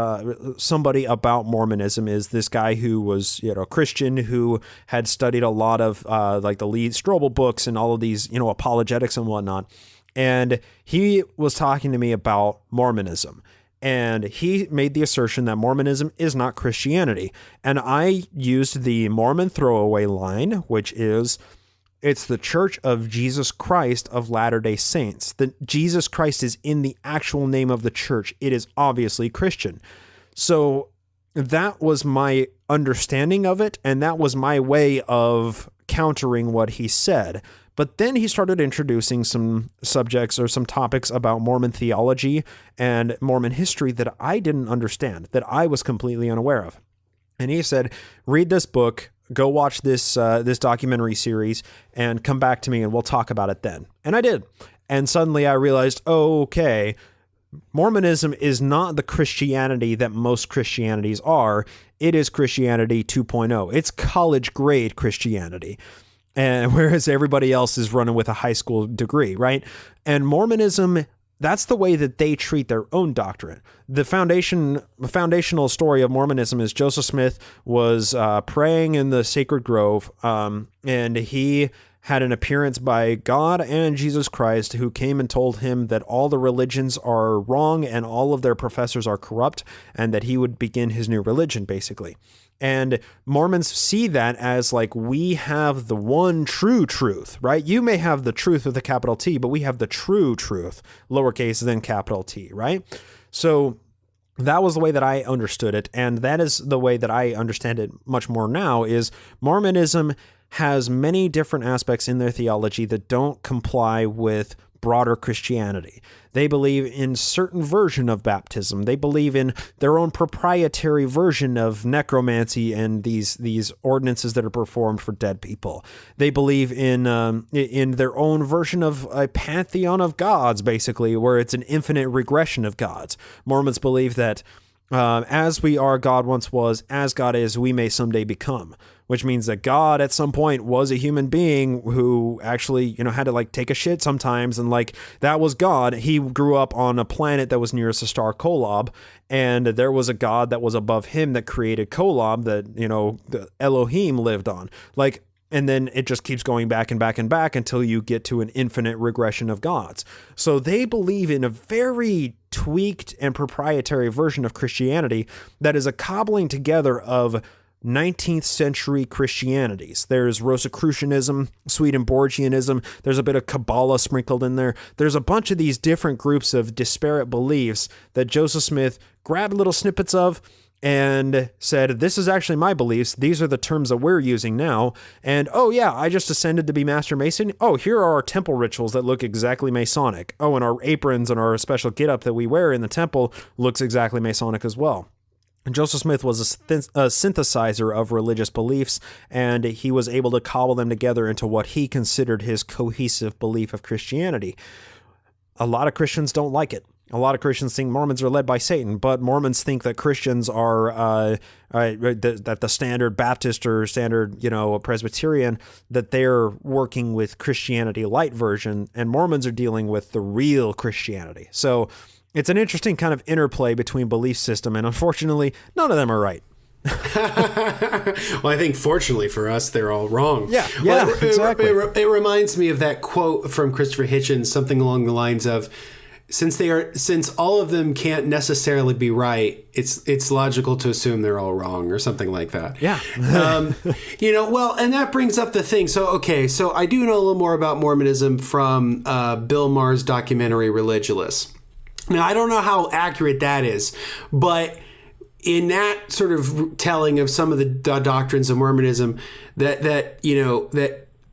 somebody about Mormonism is this guy who was, Christian, who had studied a lot of like the Lee Strobel books and all of these, apologetics and whatnot. And he was talking to me about Mormonism. And he made the assertion that Mormonism is not Christianity. And I used the Mormon throwaway line, which is, it's the Church of Jesus Christ of Latter-day Saints. That Jesus Christ is in the actual name of the church. It is obviously Christian. So that was my understanding of it, and that was my way of countering what he said. But then he started introducing some subjects or some topics about Mormon theology and Mormon history that I didn't understand, that I was completely unaware of. And he said, read this book, go watch this documentary series, and come back to me and we'll talk about it then. And I did. And suddenly I realized, okay, Mormonism is not the Christianity that most Christianities are. It is Christianity 2.0. It's college grade Christianity. And whereas everybody else is running with a high school degree, right? And Mormonism, that's the way that they treat their own doctrine. The foundational story of Mormonism is Joseph Smith was praying in the sacred grove, and he had an appearance by God and Jesus Christ, who came and told him that all the religions are wrong and all of their professors are corrupt, and that he would begin his new religion, basically. And Mormons see that as like, we have the one true truth, right? You may have the truth with a capital T, but we have the true truth, lowercase then capital T, right? So that was the way that I understood it. And that is the way that I understand it much more now, is Mormonism has many different aspects in their theology that don't comply with broader Christianity. They believe in certain version of baptism. They believe in their own proprietary version of necromancy and these ordinances that are performed for dead people. They believe in their own version of a pantheon of gods, basically, where it's an infinite regression of gods. Mormons believe that as we are, God once was, as God is, we may someday become, which means that God at some point was a human being who actually, had to like take a shit sometimes. And like, that was God. He grew up on a planet that was nearest the star Kolob. And there was a God that was above him that created Kolob that, the Elohim lived on. Like, and then it just keeps going back and back and back until you get to an infinite regression of gods. So they believe in a very tweaked and proprietary version of Christianity that is a cobbling together of 19th century Christianities. There's Rosicrucianism, Swedenborgianism. There's a bit of Kabbalah sprinkled in there. There's a bunch of these different groups of disparate beliefs that Joseph Smith grabbed little snippets of and said, this is actually my beliefs. These are the terms that we're using now. And, oh yeah, I just ascended to be Master Mason. Oh, here are our temple rituals that look exactly Masonic. Oh, and our aprons and our special getup that we wear in the temple looks exactly Masonic as well. And Joseph Smith was a synthesizer of religious beliefs, and he was able to cobble them together into what he considered his cohesive belief of Christianity. A lot of Christians don't like it. A lot of Christians think Mormons are led by Satan, but Mormons think that Christians are that the standard Baptist or standard, Presbyterian, that they're working with Christianity light version, and Mormons are dealing with the real Christianity. So it's an interesting kind of interplay between belief system, and unfortunately, none of them are right. Well, I think fortunately for us, they're all wrong. Yeah, exactly. It reminds me of that quote from Christopher Hitchens, something along the lines of, since all of them can't necessarily be right, it's logical to assume they're all wrong, or something like that. Yeah. Well, and that brings up the thing. So I do know a little more about Mormonism from Bill Maher's documentary Religulous. Now, I don't know how accurate that is, but in that sort of telling of some of the doctrines of Mormonism, that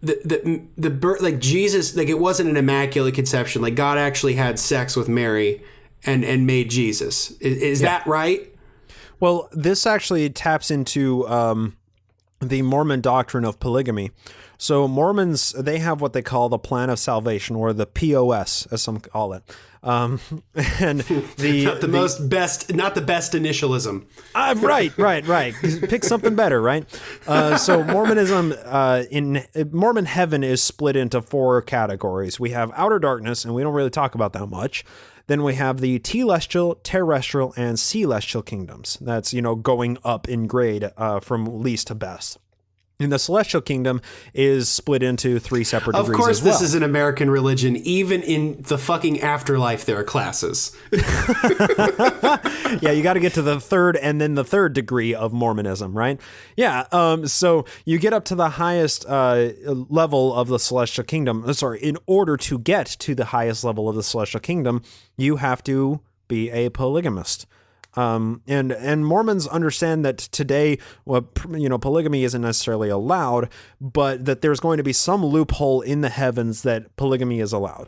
the birth, like Jesus, like it wasn't an immaculate conception. Like God actually had sex with Mary and made Jesus. Is that right? Well, this actually taps into the Mormon doctrine of polygamy. So Mormons, they have what they call the plan of salvation, or the POS, as some call it. And not the best initialism. Right. Pick something better, right? So Mormonism, in Mormon heaven is split into 4 categories. We have outer darkness, and we don't really talk about that much. Then we have the telestial, terrestrial, and celestial kingdoms. That's, going up in grade from least to best. And the celestial kingdom is split into 3 separate degrees. Of course, as well. This is an American religion. Even in the fucking afterlife, there are classes. Yeah, you got to get to the 3rd and then the 3rd degree of Mormonism, right? Yeah, so you get up to the highest level of the celestial kingdom. Sorry, in order to get to the highest level of the celestial kingdom, you have to be a polygamist. And Mormons understand that today, polygamy isn't necessarily allowed, but that there's going to be some loophole in the heavens that polygamy is allowed.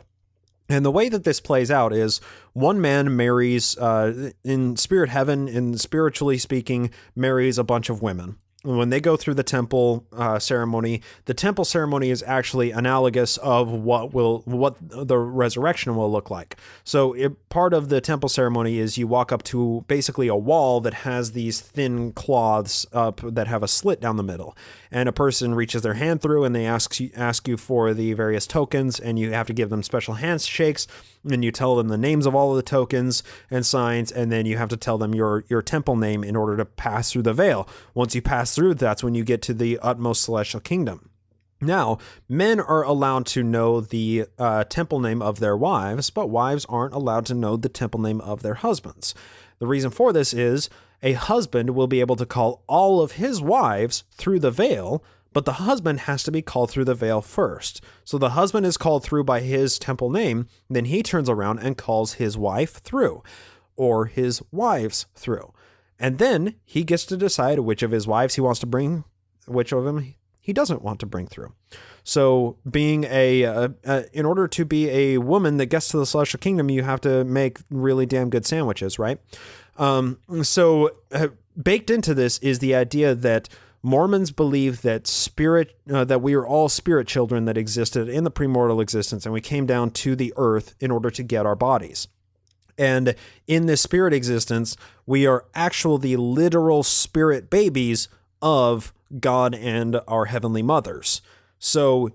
And the way that this plays out is one man marries, in spirit heaven, and spiritually speaking, marries a bunch of women. When they go through the temple ceremony, the temple ceremony is actually analogous of what the resurrection will look like. So part of the temple ceremony is you walk up to basically a wall that has these thin cloths up that have a slit down the middle, and a person reaches their hand through, and they ask you for the various tokens, and you have to give them special handshakes. And you tell them the names of all of the tokens and signs, and then you have to tell them your temple name in order to pass through the veil. Once you pass through, that's when you get to the utmost celestial kingdom. Now, men are allowed to know the temple name of their wives, but wives aren't allowed to know the temple name of their husbands. The reason for this is a husband will be able to call all of his wives through the veil, but the husband has to be called through the veil first. So the husband is called through by his temple name, then he turns around and calls his wife through, or his wives through. And then he gets to decide which of his wives he wants to bring, which of them he doesn't want to bring through. So being in order to be a woman that gets to the celestial kingdom, you have to make really damn good sandwiches, right? So baked into this is the idea that Mormons believe that that we are all spirit children that existed in the premortal existence, and we came down to the earth in order to get our bodies. And in this spirit existence, we are the literal spirit babies of God and our heavenly mothers. So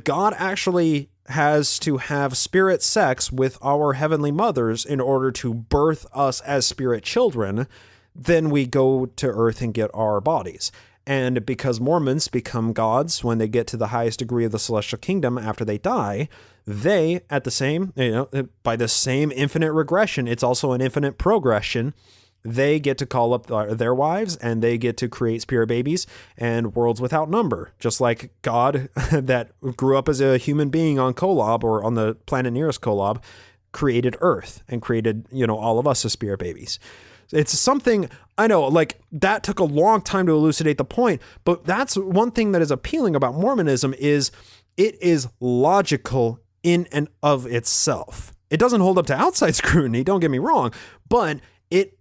God actually has to have spirit sex with our heavenly mothers in order to birth us as spirit children. Then we go to earth and get our bodies. And because Mormons become gods when they get to the highest degree of the celestial kingdom after they die, they, at the same, by the same infinite regression, it's also an infinite progression. They get to call up their wives, and they get to create spirit babies and worlds without number. Just like God, that grew up as a human being on Kolob, or on the planet nearest Kolob, created Earth and created, all of us as spirit babies. It's something, I know, like, that took a long time to elucidate the point, but that's one thing that is appealing about Mormonism is it is logical in and of itself. It doesn't hold up to outside scrutiny, don't get me wrong, but it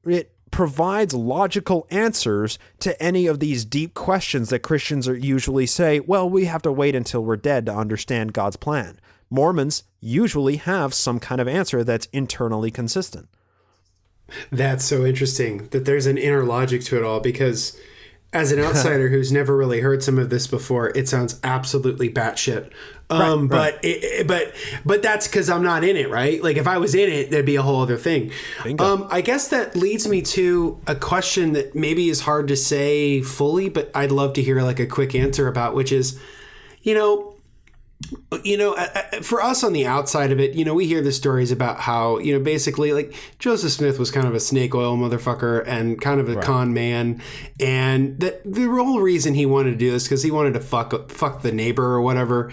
provides logical answers to any of these deep questions that Christians usually say, well, we have to wait until we're dead to understand God's plan. Mormons, usually have some kind of answer that's internally consistent. That's so interesting that there's an inner logic to it all, because as an outsider who's never really heard some of this before, it sounds absolutely batshit. Right. But that's because I'm not in it, right? Like if I was in it, there'd be a whole other thing. I guess that leads me to a question that maybe is hard to say fully, but I'd love to hear like a quick answer about, which is, for us on the outside of it, we hear the stories about how, basically like Joseph Smith was kind of a snake oil motherfucker and kind of a con man. And the whole reason he wanted to do this because he wanted to fuck the neighbor or whatever.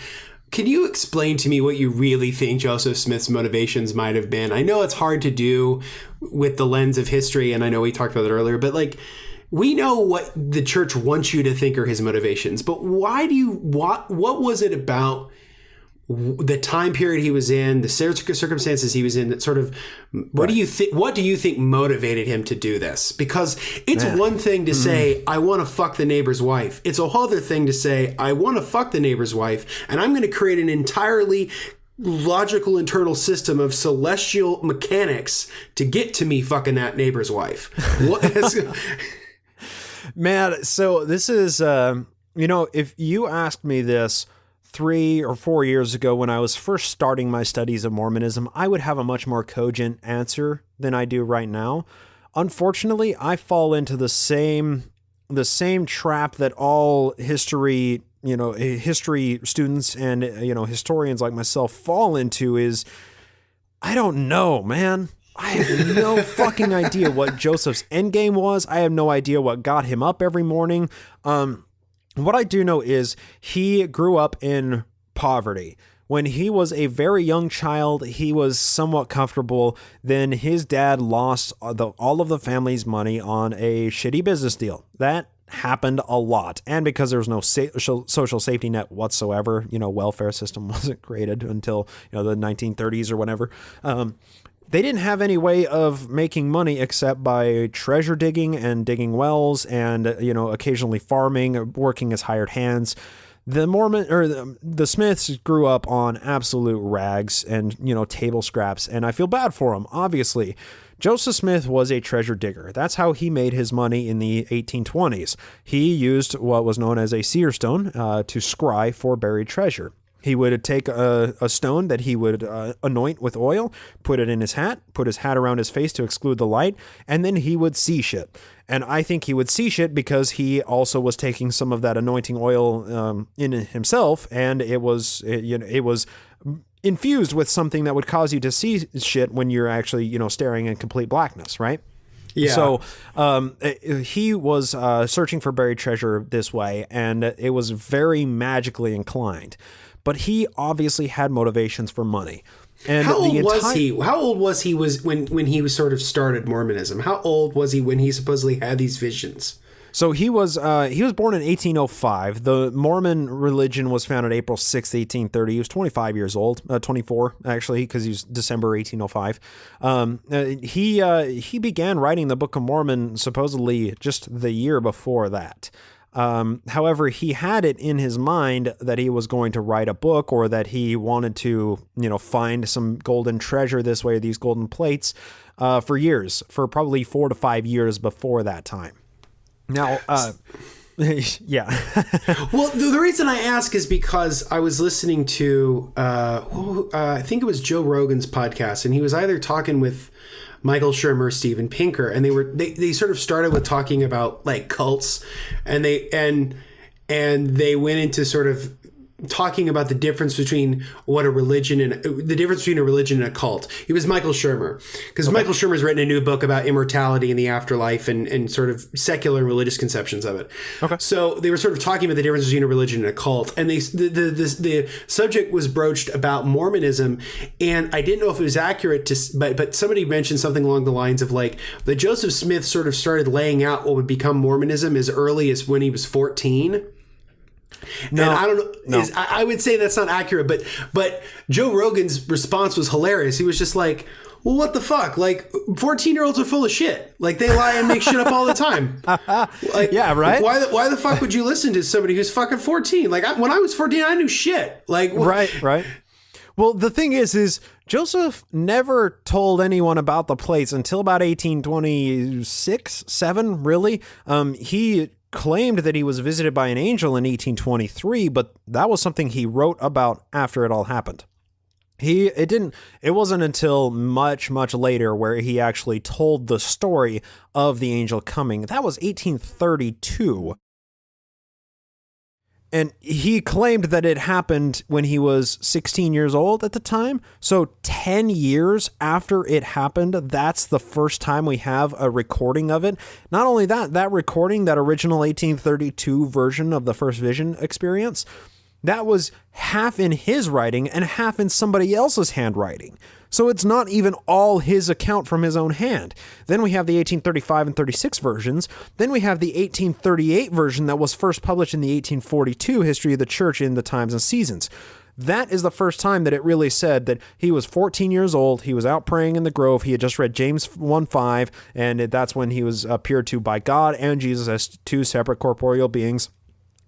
Can you explain to me what you really think Joseph Smith's motivations might have been? I know it's hard to do with the lens of history, and I know we talked about it earlier, but like, we know what the church wants you to think are his motivations, but what was it about the time period he was in, the circumstances he was in, that sort of, what do you think motivated him to do this? Because it's one thing to say, I want to fuck the neighbor's wife. It's a whole other thing to say, I want to fuck the neighbor's wife, and I'm going to create an entirely logical internal system of celestial mechanics to get to me fucking that neighbor's wife. Man, so this is, if you asked me this 3 or 4 years ago when I was first starting my studies of Mormonism, I would have a much more cogent answer than I do right now. Unfortunately, I fall into the same trap that all history students and, historians like myself fall into is, I don't know, man. I have no fucking idea what Joseph's endgame was. I have no idea what got him up every morning. What I do know is he grew up in poverty. When he was a very young child, he was somewhat comfortable. Then his dad lost all of the family's money on a shitty business deal. That happened a lot. And because there was no social safety net whatsoever, welfare system wasn't created until, the 1930s or whatever. They didn't have any way of making money except by treasure digging and digging wells and, occasionally farming, working as hired hands. The Smiths grew up on absolute rags and, table scraps, and I feel bad for them, obviously. Joseph Smith was a treasure digger. That's how he made his money in the 1820s. He used what was known as a seer stone to scry for buried treasure. He would take a stone that he would anoint with oil, put it in his hat, put his hat around his face to exclude the light, and then he would see shit. And I think he would see shit because he also was taking some of that anointing oil in himself, and it was infused with something that would cause you to see shit when you're actually staring in complete blackness, right? Yeah. So he was searching for buried treasure this way, and it was very magically inclined. But he obviously had motivations for money. And how old was he when he was sort of started Mormonism? How old was he when he supposedly had these visions? So he was born in 1805. The Mormon religion was founded April 6, 1830. He was 25 years old, 24 actually, because he was December 1805. He began writing the Book of Mormon supposedly just the year before that. However, he had it in his mind that he was going to write a book, or that he wanted to, find some golden treasure this way, these golden plates, for probably 4 to 5 years before that time. Now, yeah. Well, the reason I ask is because I was listening to, I think it was Joe Rogan's podcast, and he was either talking with Michael Shermer, Steven Pinker, and they sort of started with talking about like cults, and they went into sort of talking about the difference between a religion and a cult. It was Michael Shermer, because Michael Shermer's written a new book about immortality and the afterlife and sort of secular and religious conceptions of it. Okay. So they were sort of talking about the difference between a religion and a cult, and the subject was broached about Mormonism, and I didn't know if it was accurate but somebody mentioned something along the lines of like that Joseph Smith sort of started laying out what would become Mormonism as early as when he was 14. No, and I don't know. No. I would say that's not accurate, but Joe Rogan's response was hilarious. He was just like, well, what the fuck? Like, 14-year-olds are full of shit. Like, they lie and make shit up all the time. Like, yeah, right? Why the fuck would you listen to somebody who's fucking 14? Like, when I was 14, I knew shit. Like, right. Well, the thing is Joseph never told anyone about the plates until about 1826, 7, really. He claimed that he was visited by an angel in 1823, but that was something he wrote about after it all happened. It wasn't until much, much later where he actually told the story of the angel coming. That was 1832. And he claimed that it happened when he was 16 years old at the time. So 10 years after it happened, that's the first time we have a recording of it. Not only that, that recording, that original 1832 version of the first vision experience, that was half in his writing and half in somebody else's handwriting. So it's not even all his account from his own hand. Then we have the 1835 and 36 versions. Then we have the 1838 version that was first published in the 1842 History of the Church in the Times and Seasons. That is the first time that it really said that he was 14 years old. He was out praying in the grove. He had just read James 1:5, and that's when he was appeared to by God and Jesus as two separate corporeal beings.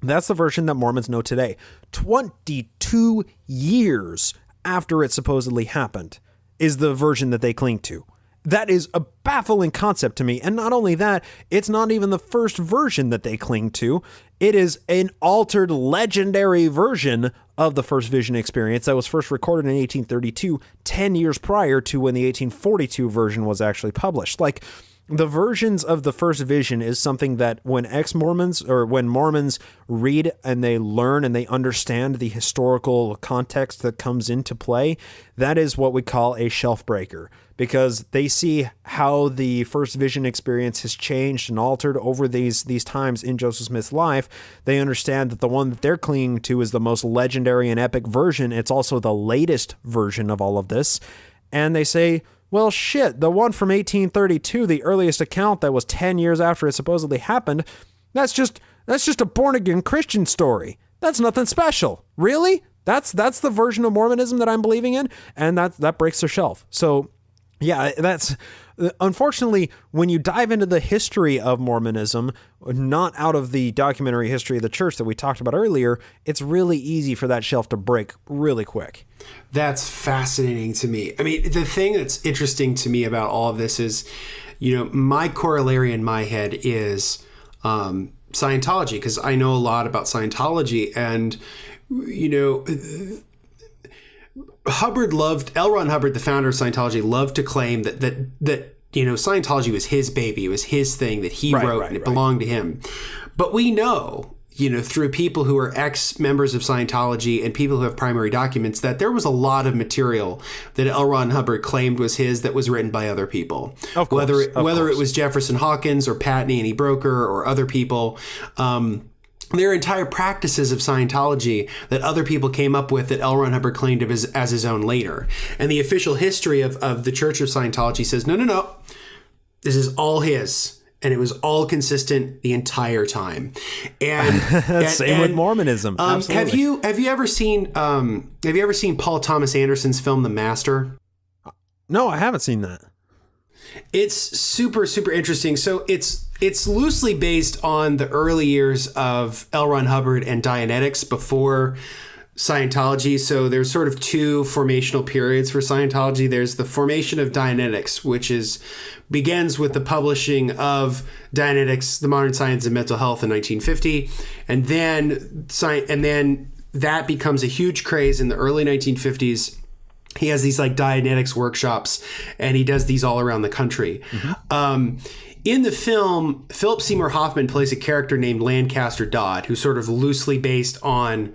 That's the version that Mormons know today. 22 years after it supposedly happened is the version that they cling to. That is a baffling concept to me. And not only that, it's not even the first version that they cling to. It is an altered, legendary version of the first vision experience that was first recorded in 1832, 10 years prior to when the 1842 version was actually published. Like, the versions of the first vision is something that when ex-Mormons or when Mormons read and they learn and they understand the historical context that comes into play, that is what we call a shelf breaker, because they see how the first vision experience has changed and altered over these times in Joseph Smith's life. They understand that the one that they're clinging to is the most legendary and epic version. It's also the latest version of all of this. And they say, well, shit, the one from 1832, the earliest account that was 10 years after it supposedly happened, that's just a born-again Christian story. That's nothing special. Really? That's the version of Mormonism that I'm believing in, and that breaks their shelf. So, yeah, that's... Unfortunately, when you dive into the history of Mormonism, not out of the documentary history of the church that we talked about earlier, it's really easy for that shelf to break really quick. That's fascinating to me. I mean, the thing that's interesting to me about all of this is, my corollary in my head is Scientology, because I know a lot about Scientology, and, L. Ron Hubbard, the founder of Scientology, loved to claim that Scientology was his baby. It was his thing that he wrote, and it belonged to him. But we know, through people who are ex-members of Scientology and people who have primary documents, that there was a lot of material that L. Ron Hubbard claimed was his that was written by other people. Of course, whether it was Jefferson Hawkins or Pat Anthony Broker or other people. There are entire practices of Scientology that other people came up with that L. Ron Hubbard claimed of as his own later. And the official history of the Church of Scientology says, no, this is all his. And it was all consistent the entire time. And same with Mormonism. Absolutely. Have you ever seen Paul Thomas Anderson's film The Master? No, I haven't seen that. It's super, super interesting. So it's loosely based on the early years of L. Ron Hubbard and Dianetics before Scientology. So there's sort of two formational periods for Scientology. There's the formation of Dianetics, which begins with the publishing of Dianetics, The Modern Science of Mental Health in 1950. And then that becomes a huge craze in the early 1950s. He has these like Dianetics workshops, and he does these all around the country. Mm-hmm. In the film, Philip Seymour Hoffman plays a character named Lancaster Dodd, who's sort of loosely based on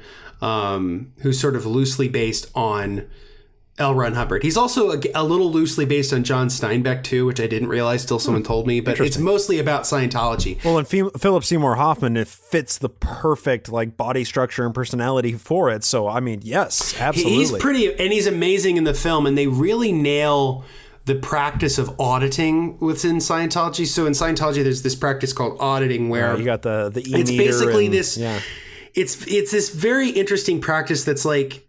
L. Ron Hubbard. He's also a little loosely based on John Steinbeck too, which I didn't realize till someone told me, but it's mostly about Scientology. Well, and Philip Seymour Hoffman, it fits the perfect like body structure and personality for it. So, I mean, yes, absolutely. He's pretty, and he's amazing in the film, and they really nail the practice of auditing within Scientology. So in Scientology, there's this practice called auditing where you got the e-meter. It's basically and, this, yeah. It's this very interesting practice that's like,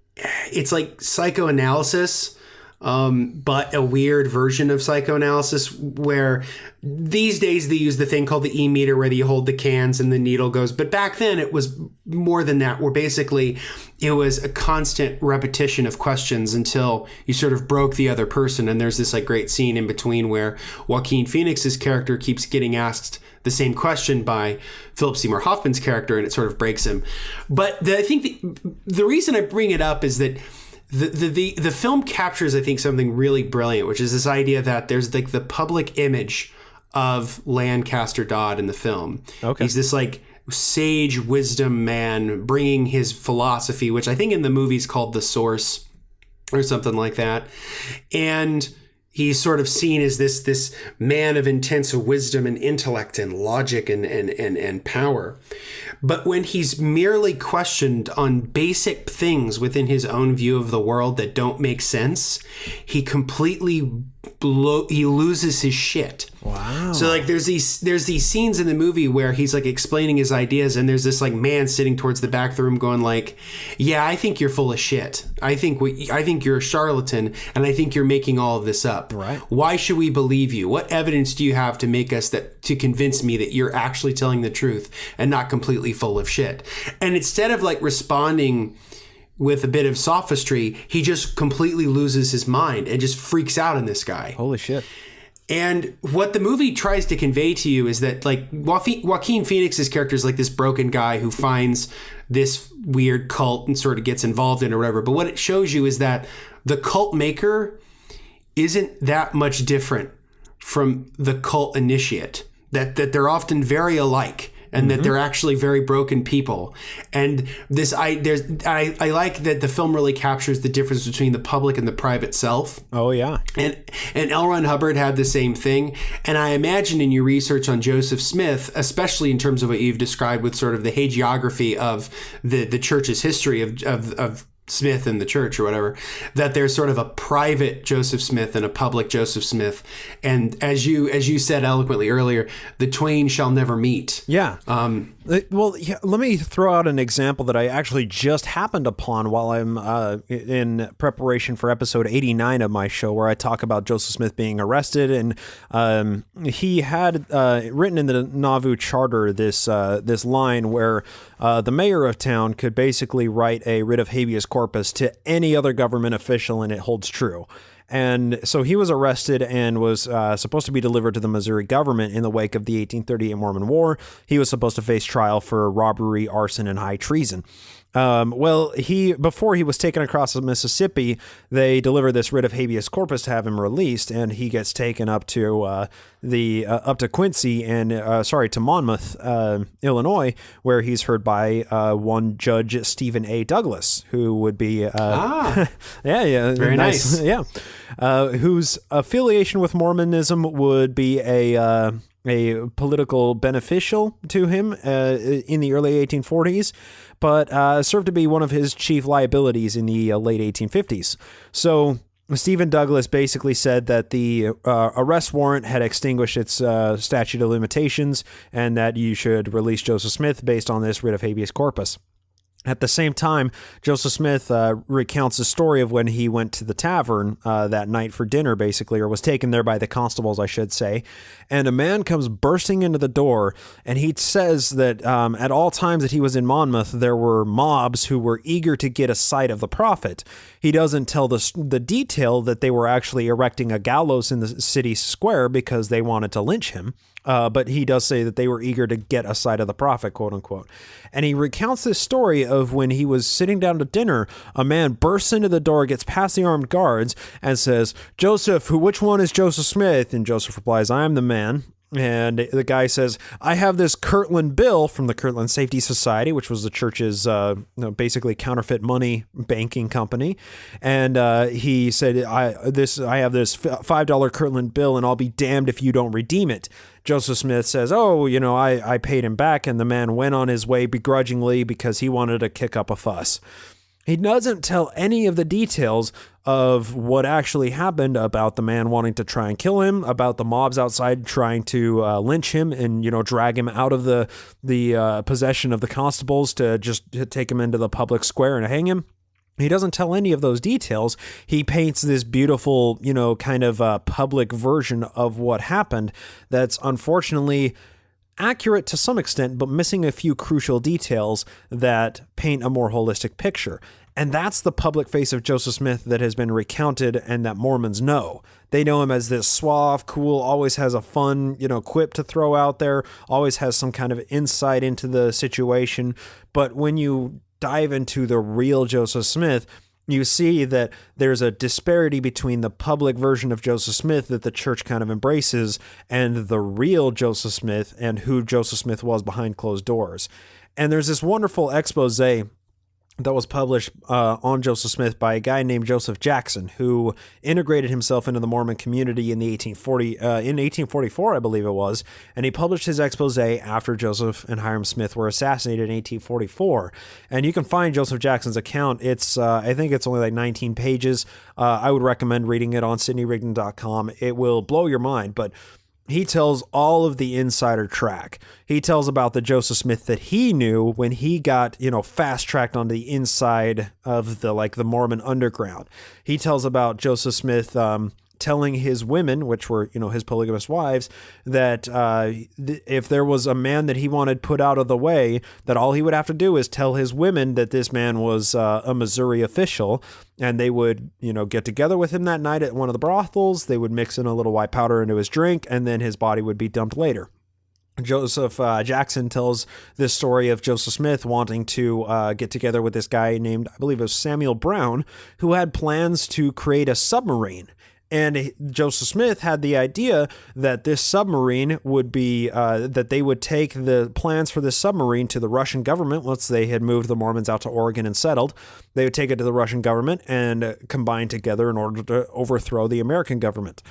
it's like psychoanalysis, but a weird version of psychoanalysis where these days they use the thing called the e-meter where you hold the cans and the needle goes. But back then it was more than that, where basically it was a constant repetition of questions until you sort of broke the other person. And there's this like great scene in between where Joaquin Phoenix's character keeps getting asked the same question by Philip Seymour Hoffman's character, and it sort of breaks him. But I think the reason I bring it up is that the film captures, I think, something really brilliant, which is this idea that there's like the public image of Lancaster Dodd in the film. Okay. He's this like sage wisdom man bringing his philosophy, which I think in the movie's called The Source or something like that. And he's sort of seen as this man of intense wisdom and intellect and logic and power. But when he's merely questioned on basic things within his own view of the world that don't make sense, he completely he loses his shit. Wow. So like there's these scenes in the movie where he's like explaining his ideas, and there's this like man sitting towards the back of the room going like, yeah, I think you're full of shit. I think you're a charlatan, and I think you're making all of this up. Right. Why should we believe you? What evidence do you have to convince me that you're actually telling the truth and not completely full of shit? And instead of like responding with a bit of sophistry, he just completely loses his mind and just freaks out on this guy. Holy shit. And what the movie tries to convey to you is that like Joaquin Phoenix's character is like this broken guy who finds this weird cult and sort of gets involved in it or whatever. But what it shows you is that the cult maker isn't that much different from the cult initiate, that they're often very alike. And that they're actually very broken people. And I like that the film really captures the difference between the public and the private self. Oh, yeah. And L. Ron Hubbard had the same thing. And I imagine in your research on Joseph Smith, especially in terms of what you've described with sort of the hagiography of the church's history of Smith and the church or whatever, that there's sort of a private Joseph Smith and a public Joseph Smith. And as you said eloquently earlier, the twain shall never meet. Yeah. Well, yeah, let me throw out an example that I actually just happened upon while I'm in preparation for episode 89 of my show, where I talk about Joseph Smith being arrested. And he had written in the Nauvoo Charter this line where the mayor of town could basically write a writ of habeas corpus to any other government official, and it holds true. And so he was arrested and was supposed to be delivered to the Missouri government in the wake of the 1838 Mormon War. He was supposed to face trial for robbery, arson, and high treason. Before he was taken across the Mississippi, they delivered this writ of habeas corpus to have him released, and he gets taken up to Quincy and to Monmouth, Illinois, where he's heard by one Judge Stephen A. Douglas, who would be very nice. Yeah, whose affiliation with Mormonism would be a political beneficial to him in the early 1840s, but served to be one of his chief liabilities in the late 1850s. So Stephen Douglas basically said that the arrest warrant had extinguished its statute of limitations and that you should release Joseph Smith based on this writ of habeas corpus. At the same time, Joseph Smith recounts the story of when he went to the tavern that night for dinner, basically, or was taken there by the constables, I should say. And a man comes bursting into the door, and he says that at all times that he was in Monmouth, there were mobs who were eager to get a sight of the prophet. He doesn't tell the detail that they were actually erecting a gallows in the city square because they wanted to lynch him. But he does say that they were eager to get a sight of the prophet, quote unquote. And he recounts this story of when he was sitting down to dinner, a man bursts into the door, gets past the armed guards, and says, "Joseph, which one is Joseph Smith?" And Joseph replies, "I am the man." And the guy says, "I have this Kirtland bill from the Kirtland Safety Society," which was the church's basically counterfeit money banking company. And he said, I have this $5 Kirtland bill, and I'll be damned if you don't redeem it. Joseph Smith says, "Oh, I paid him back," and the man went on his way begrudgingly because he wanted to kick up a fuss. He doesn't tell any of the details of what actually happened about the man wanting to try and kill him, about the mobs outside trying to lynch him and, drag him out of the possession of the constables to just take him into the public square and hang him. He doesn't tell any of those details. He paints this beautiful, kind of public version of what happened that's unfortunately accurate to some extent, but missing a few crucial details that paint a more holistic picture. And that's the public face of Joseph Smith that has been recounted and that Mormons know. They know him as this suave, cool, always has a fun, quip to throw out there, always has some kind of insight into the situation. But when you dive into the real Joseph Smith, you see that there's a disparity between the public version of Joseph Smith that the church kind of embraces and the real Joseph Smith and who Joseph Smith was behind closed doors. And there's this wonderful expose that was published on Joseph Smith by a guy named Joseph Jackson, who integrated himself into the Mormon community in 1844, I believe it was, and he published his expose after Joseph and Hiram Smith were assassinated in 1844. And you can find Joseph Jackson's account. It's I think it's only like 19 pages. I would recommend reading it on SydneyRigdon.com. It will blow your mind, but he tells all of the insider track. He tells about the Joseph Smith that he knew when he got, fast-tracked onto the inside of the Mormon underground. He tells about Joseph Smith telling his women, which were, his polygamous wives, that if there was a man that he wanted put out of the way, that all he would have to do is tell his women that this man was a Missouri official, and they would, get together with him that night at one of the brothels. They would mix in a little white powder into his drink, and then his body would be dumped later. Joseph Jackson tells this story of Joseph Smith wanting to get together with this guy named, I believe it was Samuel Brown, who had plans to create a submarine. And Joseph Smith had the idea that this submarine would be, that they would take the plans for this submarine to the Russian government once they had moved the Mormons out to Oregon and settled. They would take it to the Russian government and combine together in order to overthrow the American government.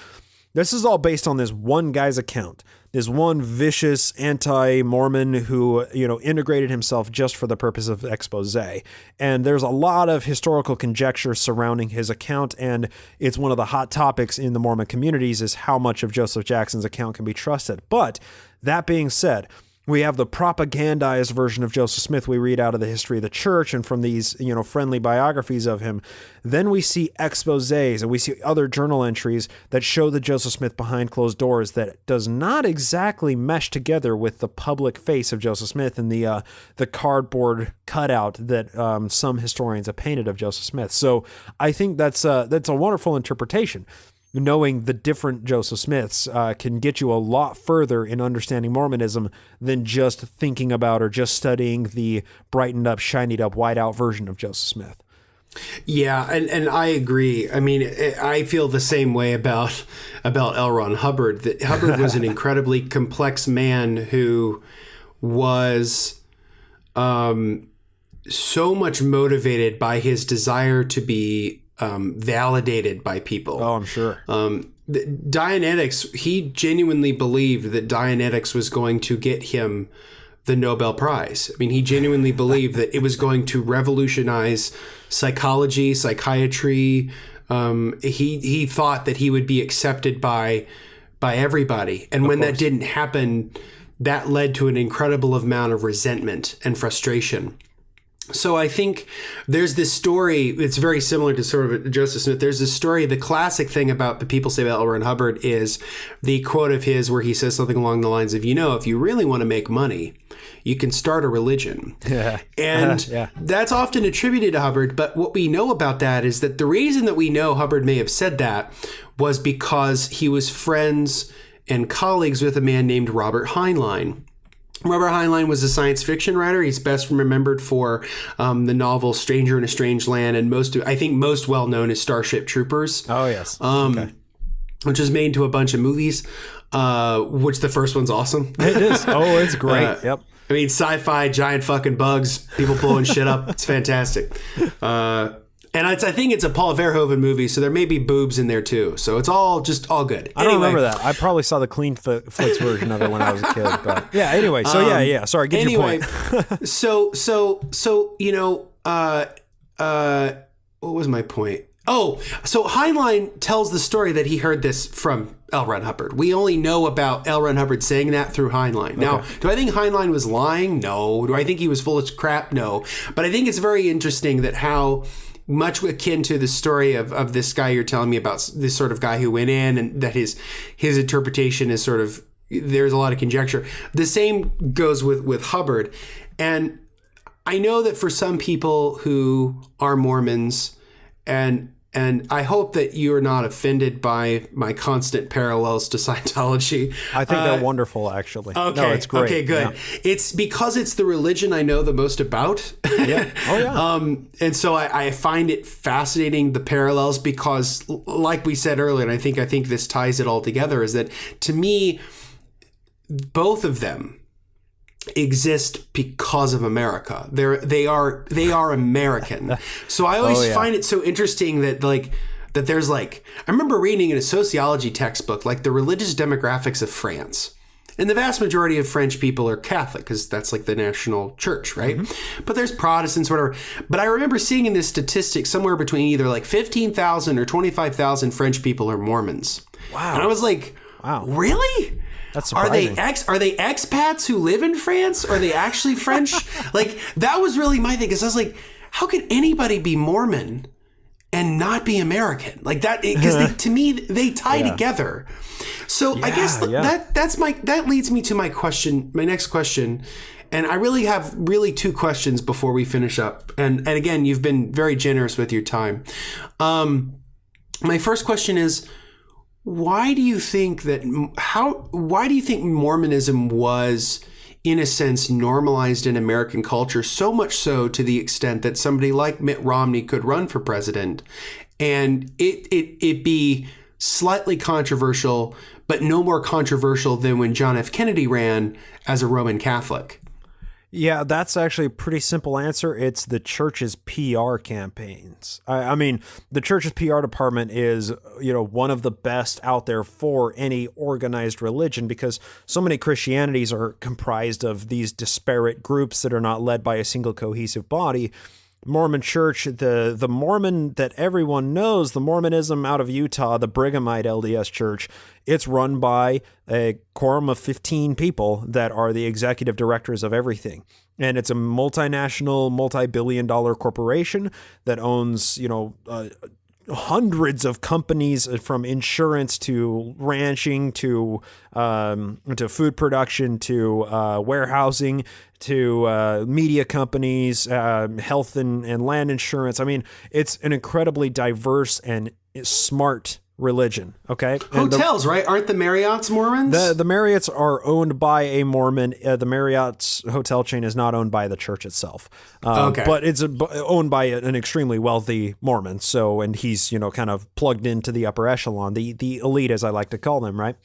This is all based on this one guy's account, this one vicious anti-Mormon who, integrated himself just for the purpose of expose. And there's a lot of historical conjecture surrounding his account, and it's one of the hot topics in the Mormon communities is how much of Joseph Jackson's account can be trusted. But that being said, we have the propagandized version of Joseph Smith we read out of the history of the church and from these, friendly biographies of him. Then we see exposés and we see other journal entries that show the Joseph Smith behind closed doors that does not exactly mesh together with the public face of Joseph Smith and the cardboard cutout that some historians have painted of Joseph Smith. So I think that's a wonderful interpretation. Knowing the different Joseph Smiths can get you a lot further in understanding Mormonism than just thinking about or just studying the brightened up, shinied up, white out version of Joseph Smith. Yeah, and I agree. I mean, I feel the same way about L. Ron Hubbard. That Hubbard was an incredibly complex man who was so much motivated by his desire to be validated by people. Oh, I'm sure. Dianetics, he genuinely believed that Dianetics was going to get him the Nobel Prize. I mean, he genuinely believed that it was going to revolutionize psychology, psychiatry. He thought that he would be accepted by everybody. And when that didn't happen, that led to an incredible amount of resentment and frustration. So I think there's this story, it's very similar to sort of Joseph Smith. There's this story, the classic thing about the people say about L. Ron Hubbard is the quote of his where he says something along the lines of, if you really want to make money, you can start a religion. Yeah. And that's often attributed to Hubbard. But what we know about that is that the reason that we know Hubbard may have said that was because he was friends and colleagues with a man named Robert Heinlein. Robert Heinlein was a science fiction writer. He's best remembered for the novel Stranger in a Strange Land, and most well known is Starship Troopers. Oh, yes. Which is made into a bunch of movies, which the first one's awesome. It is. Oh, it's great. Yep. I mean, sci-fi, giant fucking bugs, people blowing shit up. It's fantastic. And I think it's a Paul Verhoeven movie, so there may be boobs in there too. So it's all good. I don't remember that. I probably saw the clean flicks version of it when I was a kid. But yeah, anyway. So yeah. Sorry, get your point. so what was my point? Oh, so Heinlein tells the story that he heard this from L. Ron Hubbard. We only know about L. Ron Hubbard saying that through Heinlein. Now, do I think Heinlein was lying? No. Do I think he was full of crap? No. But I think it's very interesting that how much akin to the story of this guy you're telling me about, this sort of guy who went in, and that his interpretation is sort of, there's a lot of conjecture. The same goes with Hubbard. And I know that for some people who are Mormons, and I hope that you're not offended by my constant parallels to Scientology. I think they're wonderful, actually. Okay. No, it's great. Okay, good. Yeah. It's because it's the religion I know the most about. Yeah. Oh, yeah. And so I find it fascinating, the parallels, because like we said earlier, and I think this ties it all together, is that to me, both of them exist because of America. They are American. So I always find it so interesting that that there's I remember reading in a sociology textbook the religious demographics of France. And the vast majority of French people are Catholic because that's the national church, right? Mm-hmm. But there's Protestants, whatever. But I remember seeing in this statistic somewhere between either 15,000 or 25,000 French people are Mormons. Wow. And I was like, wow, really? That's surprising. Are they expats who live in France? Are they actually French? That was really my thing, because I was like, how could anybody be Mormon and not be American? That, because to me they tie together. So I guess that leads me to my next question. And I really have two questions before we finish up. And again, you've been very generous with your time. My first question is, why do you think Mormonism was, in a sense, normalized in American culture, so much so to the extent that somebody like Mitt Romney could run for president and it be slightly controversial, but no more controversial than when John F. Kennedy ran as a Roman Catholic? Yeah, that's actually a pretty simple answer. It's the church's PR campaigns. I mean, the church's PR department is, one of the best out there for any organized religion, because so many Christianities are comprised of these disparate groups that are not led by a single cohesive body. Mormon Church, the Mormon that everyone knows, the Mormonism out of Utah, the Brighamite LDS Church, it's run by a quorum of 15 people that are the executive directors of everything. And it's a multinational, multi-billion-dollar corporation that owns, hundreds of companies, from insurance to ranching to food production to warehousing to media companies, health and land insurance. I mean, it's an incredibly diverse and smart religion. Okay. Hotels, right? Aren't the Marriott's Mormons? The Marriotts are owned by a Mormon. The Marriott's hotel chain is not owned by the church itself. Okay. But it's owned by an extremely wealthy Mormon. So, and he's, kind of plugged into the upper echelon, the elite, as I like to call them, right?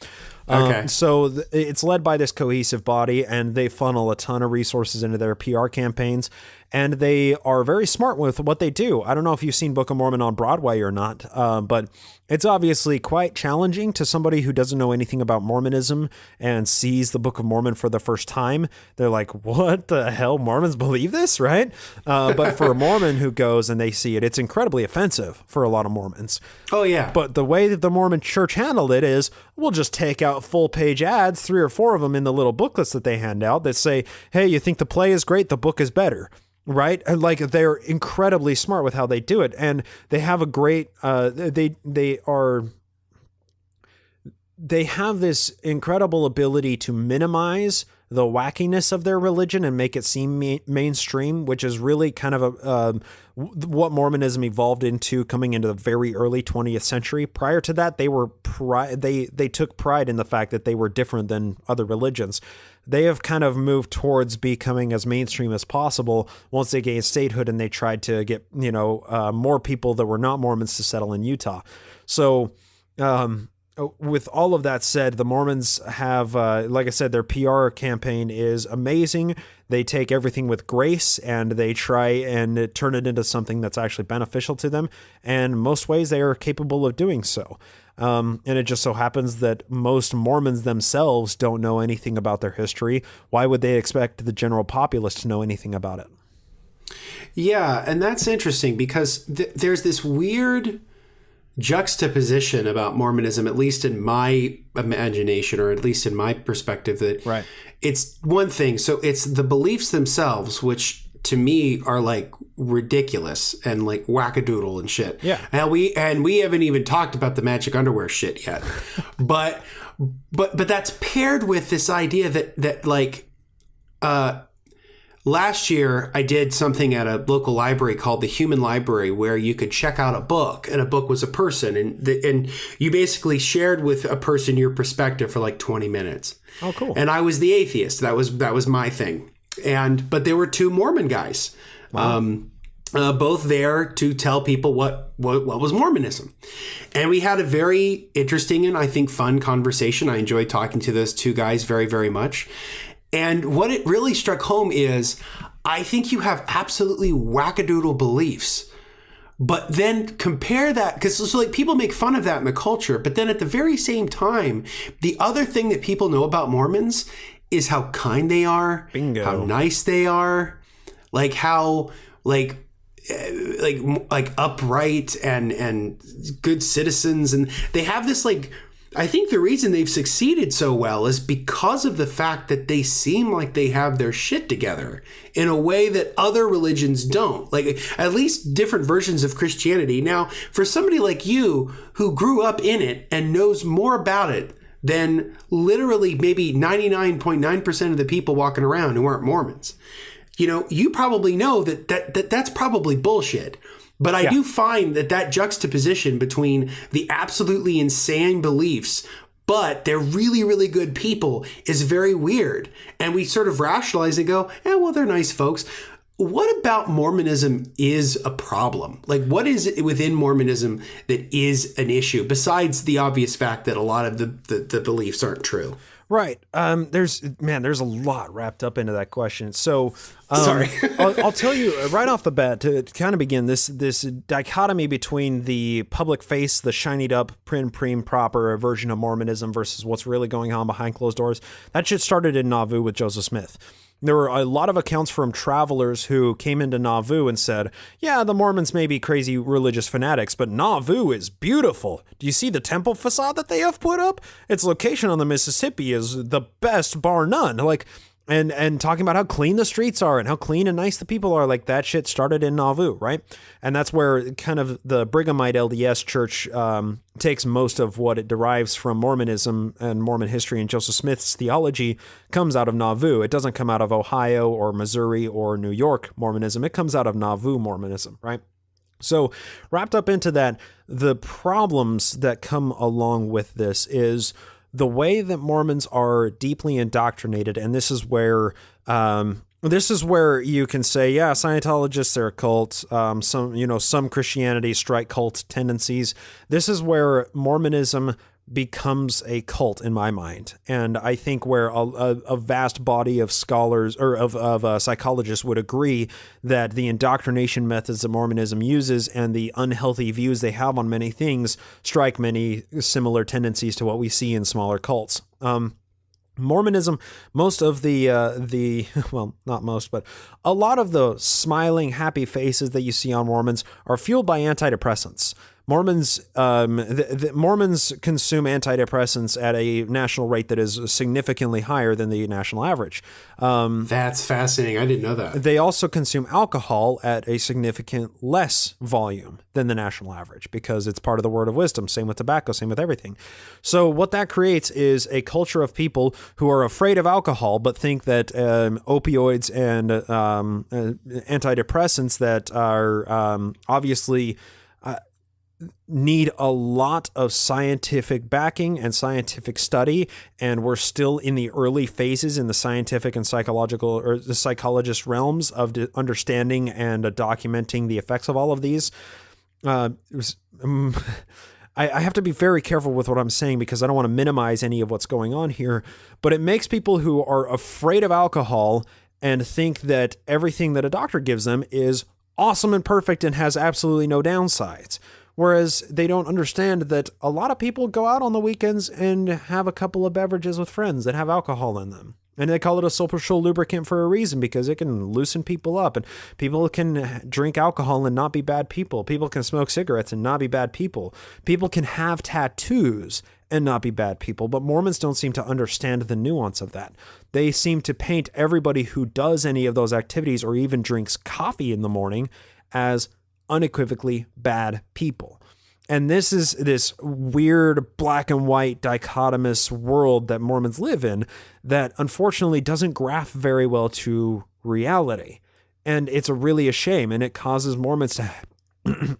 Okay. So it's led by this cohesive body, and they funnel a ton of resources into their PR campaigns, and they are very smart with what they do. I don't know if you've seen Book of Mormon on Broadway or not, but it's obviously quite challenging to somebody who doesn't know anything about Mormonism and sees the Book of Mormon for the first time. They're like, what the hell? Mormons believe this, right? But for a Mormon who goes and they see it, it's incredibly offensive for a lot of Mormons. Oh, yeah. But the way that the Mormon church handled it is, we'll just take out full page ads, 3 or 4 of them in the little booklets that they hand out that say, hey, you think the play is great? The book is better. Right? And they're incredibly smart with how they do it. And they have a great, they have this incredible ability to minimize the wackiness of their religion and make it seem mainstream, which is really kind of what Mormonism evolved into coming into the very early 20th century. Prior to that, they took pride in the fact that they were different than other religions. They have kind of moved towards becoming as mainstream as possible once they gained statehood, and they tried to get, more people that were not Mormons to settle in Utah. So, with all of that said, the Mormons have, like I said, their PR campaign is amazing. They take everything with grace, and they try and turn it into something that's actually beneficial to them. And most ways they are capable of doing so. And it just so happens that most Mormons themselves don't know anything about their history. Why would they expect the general populace to know anything about it? Yeah, and that's interesting because there's this weird juxtaposition about Mormonism, at least in my imagination, or at least in my perspective, that right. It's one thing. So it's the beliefs themselves, which to me are like ridiculous and like wackadoodle and shit. Yeah. And we haven't even talked about the magic underwear shit yet. but that's paired with this idea that like last year I did something at a local library called the Human Library, where you could check out a book, and a book was a person, and you basically shared with a person your perspective for like 20 minutes. Oh, cool. And I was the atheist. That was my thing. But there were two Mormon guys, both there to tell people what was Mormonism. And we had a very interesting and I think fun conversation. I enjoyed talking to those two guys very, very much. And what it really struck home is, I think you have absolutely wackadoodle beliefs. But then compare that, because so like people make fun of that in the culture, but then at the very same time, the other thing that people know about Mormons is how kind they are, Bingo. How nice they are, like how like upright and good citizens, and they have this like. I think the reason they've succeeded so well is because of the fact that they seem like they have their shit together in a way that other religions don't. Like, at least different versions of Christianity. Now, for somebody like you who grew up in it and knows more about it than literally maybe 99.9% of the people walking around who aren't Mormons, you probably know that's probably bullshit. But I do find that juxtaposition between the absolutely insane beliefs, but they're really, really good people, is very weird. And we sort of rationalize and go, well, they're nice folks. What about Mormonism is a problem? Like, what is it within Mormonism that is an issue, besides the obvious fact that a lot of the beliefs aren't true? Right. There's a lot wrapped up into that question. So, Sorry. I'll tell you right off the bat, to kind of begin, this dichotomy between the public face, the shinied up, prim proper version of Mormonism versus what's really going on behind closed doors. That shit started in Nauvoo with Joseph Smith. There were a lot of accounts from travelers who came into Nauvoo and said, yeah, the Mormons may be crazy religious fanatics, but Nauvoo is beautiful. Do you see the temple facade that they have put up? Its location on the Mississippi is the best, bar none. Like, and talking about how clean the streets are and how clean and nice the people are. Like, that shit started in Nauvoo, right? And that's where kind of the Brighamite LDS church takes most of what it derives from Mormonism and Mormon history, and Joseph Smith's theology comes out of Nauvoo. It doesn't come out of Ohio or Missouri or New York Mormonism. It comes out of Nauvoo Mormonism, right? So wrapped up into that, the problems that come along with this is the way that Mormons are deeply indoctrinated, and this is where you can say, yeah, Scientologists are a cult. Some Christianity strike cult tendencies. This is where Mormonism becomes a cult in my mind, and I think where a vast body of scholars or of psychologists would agree that the indoctrination methods that Mormonism uses and the unhealthy views they have on many things strike many similar tendencies to what we see in smaller cults. Mormonism, most of well, not most, but a lot of the smiling, happy faces that you see on Mormons are fueled by antidepressants. Mormons consume antidepressants at a national rate that is significantly higher than the national average. That's fascinating. I didn't know that. They also consume alcohol at a significant less volume than the national average because it's part of the word of wisdom. Same with tobacco, same with everything. So what that creates is a culture of people who are afraid of alcohol but think that opioids and antidepressants that are obviously need a lot of scientific backing and scientific study, and we're still in the early phases in the scientific and psychological or the psychologist realms of understanding and documenting the effects of all of these. I have to be very careful with what I'm saying because I don't want to minimize any of what's going on here, but it makes people who are afraid of alcohol and think that everything that a doctor gives them is awesome and perfect and has absolutely no downsides. Whereas they don't understand that a lot of people go out on the weekends and have a couple of beverages with friends that have alcohol in them. And they call it a social lubricant for a reason because it can loosen people up. And people can drink alcohol and not be bad people. People can smoke cigarettes and not be bad people. People can have tattoos and not be bad people. But Mormons don't seem to understand the nuance of that. They seem to paint everybody who does any of those activities or even drinks coffee in the morning as unequivocally bad people. And this is this weird black and white dichotomous world that Mormons live in that unfortunately doesn't graph very well to reality. And it's really a shame. And it causes Mormons to,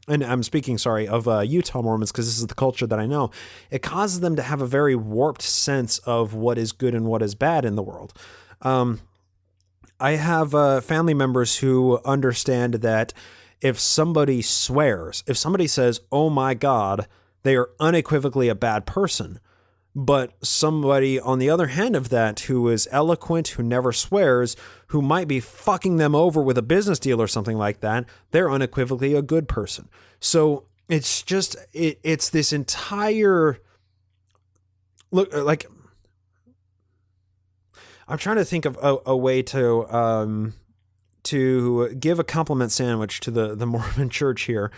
and I'm speaking, of Utah Mormons, because this is the culture that I know. It causes them to have a very warped sense of what is good and what is bad in the world. I have family members who understand that if somebody swears, if somebody says, "Oh my God," they are unequivocally a bad person. But somebody on the other hand of that who is eloquent, who never swears, who might be fucking them over with a business deal or something like that, they're unequivocally a good person. So it's just, it's this entire, look, like, I'm trying to think of a way to give a compliment sandwich to the Mormon church here.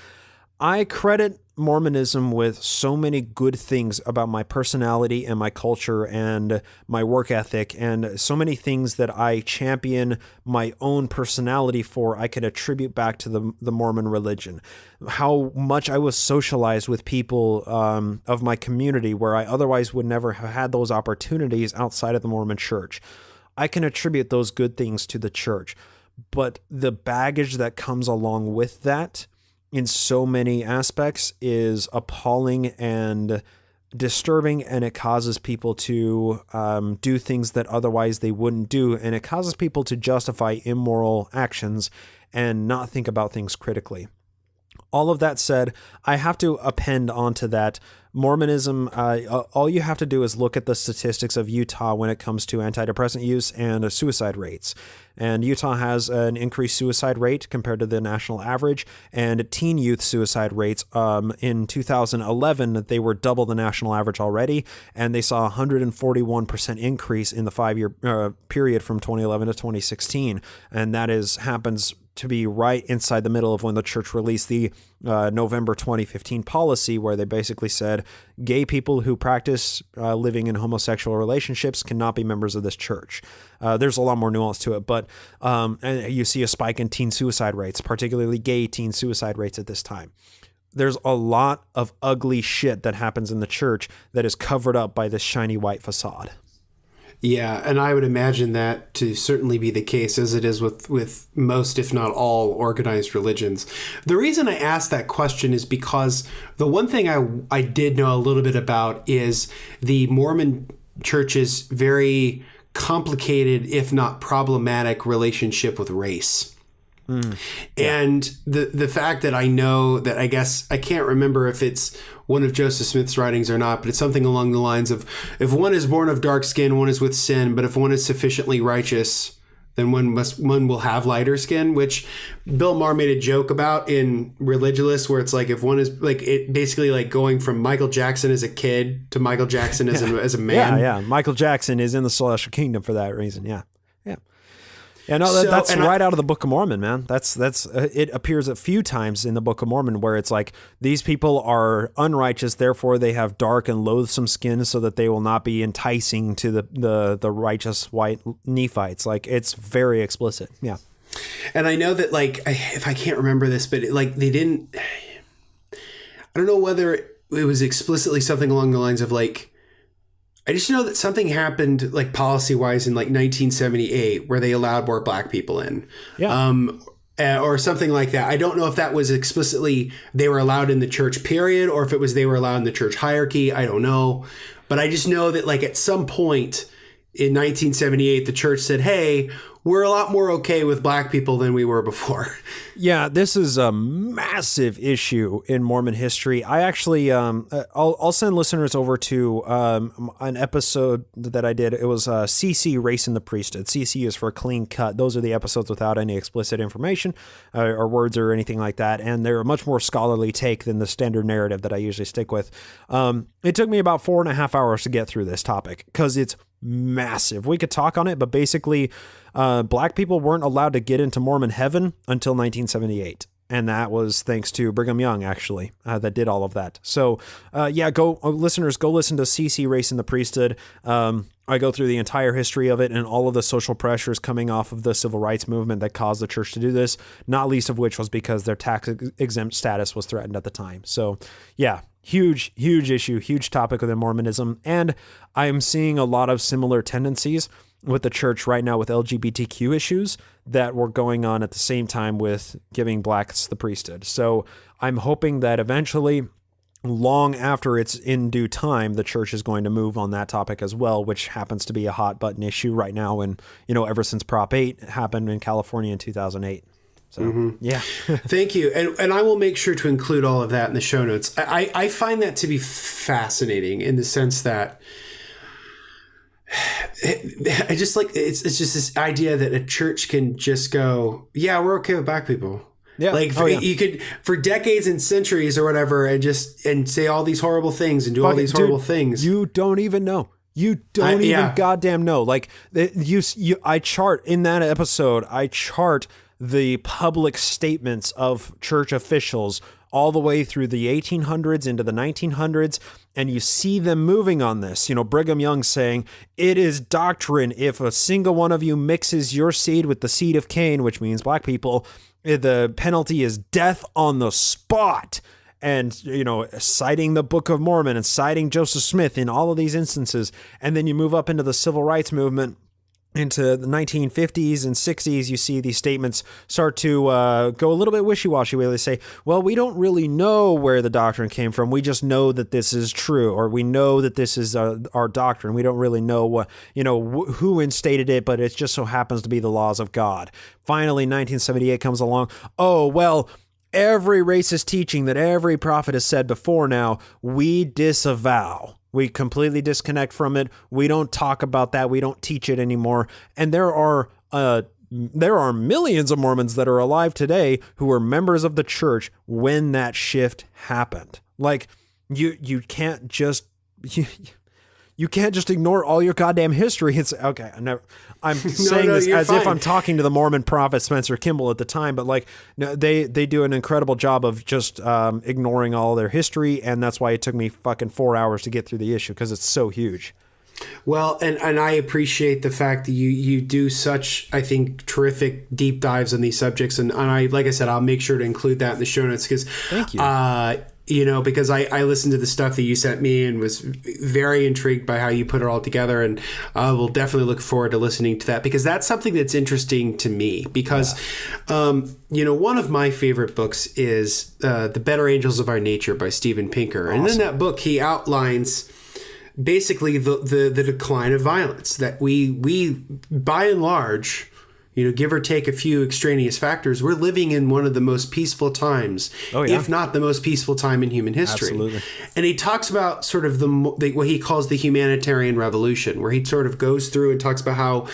I credit Mormonism with so many good things about my personality and my culture and my work ethic, and so many things that I champion my own personality for, I can attribute back to the Mormon religion. How much I was socialized with people of my community where I otherwise would never have had those opportunities outside of the Mormon church. I can attribute those good things to the church. But the baggage that comes along with that in so many aspects is appalling and disturbing, and it causes people to do things that otherwise they wouldn't do, and it causes people to justify immoral actions and not think about things critically. All of that said, I have to append onto that. Mormonism, all you have to do is look at the statistics of Utah when it comes to antidepressant use and suicide rates. And Utah has an increased suicide rate compared to the national average, and teen youth suicide rates in 2011, they were double the national average already, and they saw a 141% increase in the 5-year period from 2011 to 2016. And that happens to be right inside the middle of when the church released the November 2015 policy, where they basically said gay people who practice living in homosexual relationships cannot be members of this church. There's a lot more nuance to it, but and you see a spike in teen suicide rates, particularly gay teen suicide rates at this time. There's a lot of ugly shit that happens in the church that is covered up by this shiny white facade. Yeah, and I would imagine that to certainly be the case, as it is with most, if not all, organized religions. The reason I asked that question is because the one thing I did know a little bit about is the Mormon Church's very complicated, if not problematic, relationship with race. And the fact that I know that, I guess I can't remember if it's one of Joseph Smith's writings or not, but it's something along the lines of, if one is born of dark skin, one is with sin, but if one is sufficiently righteous, then one will have lighter skin, which Bill Maher made a joke about in Religulous, where it's like, if one is like, it basically like going from Michael Jackson as a kid to Michael Jackson as a man. Yeah. Michael Jackson is in the celestial kingdom for that reason. Yeah. Yeah, no, that's right out of the Book of Mormon, man. That's it appears a few times in the Book of Mormon where it's like, these people are unrighteous, therefore they have dark and loathsome skin so that they will not be enticing to the righteous white Nephites. Like, it's very explicit. Yeah. And I know that, like, if I can't remember this, but they didn't, I don't know whether it was explicitly something along the lines of like, I just know that something happened, like policy-wise, in like 1978, where they allowed more black people in, or something like that. I don't know if that was explicitly they were allowed in the church period, or if it was they were allowed in the church hierarchy. I don't know, but I just know that like at some point in 1978, the church said, "Hey, we're a lot more okay with black people than we were before." Yeah, this is a massive issue in Mormon history. I actually, I'll send listeners over to an episode that I did. It was CC, Race in the Priesthood. CC is for clean cut. Those are the episodes without any explicit information or words or anything like that. And they're a much more scholarly take than the standard narrative that I usually stick with. It took me about 4.5 hours to get through this topic because it's massive. We could talk on it, but basically black people weren't allowed to get into Mormon heaven until 1978. And that was thanks to Brigham Young, actually, that did all of that. So, listeners, go listen to CC Race and the Priesthood. I go through the entire history of it and all of the social pressures coming off of the civil rights movement that caused the church to do this, not least of which was because their tax-exempt status was threatened at the time. So, yeah, huge issue, huge topic within Mormonism. And I am seeing a lot of similar tendencies with the church right now with LGBTQ issues that were going on at the same time with giving blacks the priesthood. So I'm hoping that eventually, long after it's in due time, the church is going to move on that topic as well, which happens to be a hot button issue right now. And, ever since Prop 8 happened in California in 2008. So, yeah. Thank you. And I will make sure to include all of that in the show notes. I find that to be fascinating in the sense that I just like it's just this idea that a church can just go, yeah, we're okay with black people. Yeah. You could for decades and centuries or whatever and say all these horrible things and do all these horrible things. You don't even know. You don't even goddamn know. Like I chart in that episode. I chart the public statements of church officials all the way through the 1800s into the 1900s, and you see them moving on this. Brigham Young saying, it is doctrine if a single one of you mixes your seed with the seed of Cain, which means black people, the penalty is death on the spot. And, citing the Book of Mormon and citing Joseph Smith in all of these instances. And then you move up into the civil rights movement. Into the 1950s and 60s, you see these statements start to go a little bit wishy-washy, where they say, well, we don't really know where the doctrine came from. We just know that this is true, or we know that this is our doctrine. We don't really know who instated it, but it just so happens to be the laws of God. Finally, 1978 comes along. Oh, well, every racist teaching that every prophet has said before now, we disavow. We completely disconnect from it. We don't talk about that. We don't teach it anymore. And there are millions of Mormons that are alive today who were members of the church when that shift happened. Like you can't just ignore all your goddamn history. It's okay. I'm saying this as fine. If I'm talking to the Mormon prophet Spencer Kimball at the time, but they do an incredible job of just ignoring all their history, and that's why it took me fucking 4 hours to get through the issue, because it's so huge. Well, and I appreciate the fact that you do such, I think, terrific deep dives on these subjects, and I, like I said, I'll make sure to include that in the show notes, because thank you. Because I listened to the stuff that you sent me and was very intrigued by how you put it all together. And I will definitely look forward to listening to that, because that's something that's interesting to me. Because, one of my favorite books is The Better Angels of Our Nature by Steven Pinker. Awesome. And in that book, he outlines basically the decline of violence, that we by and large, give or take a few extraneous factors, we're living in one of the most peaceful times, if not the most peaceful time in human history. Absolutely. And he talks about sort of what he calls the humanitarian revolution, where he sort of goes through and talks about how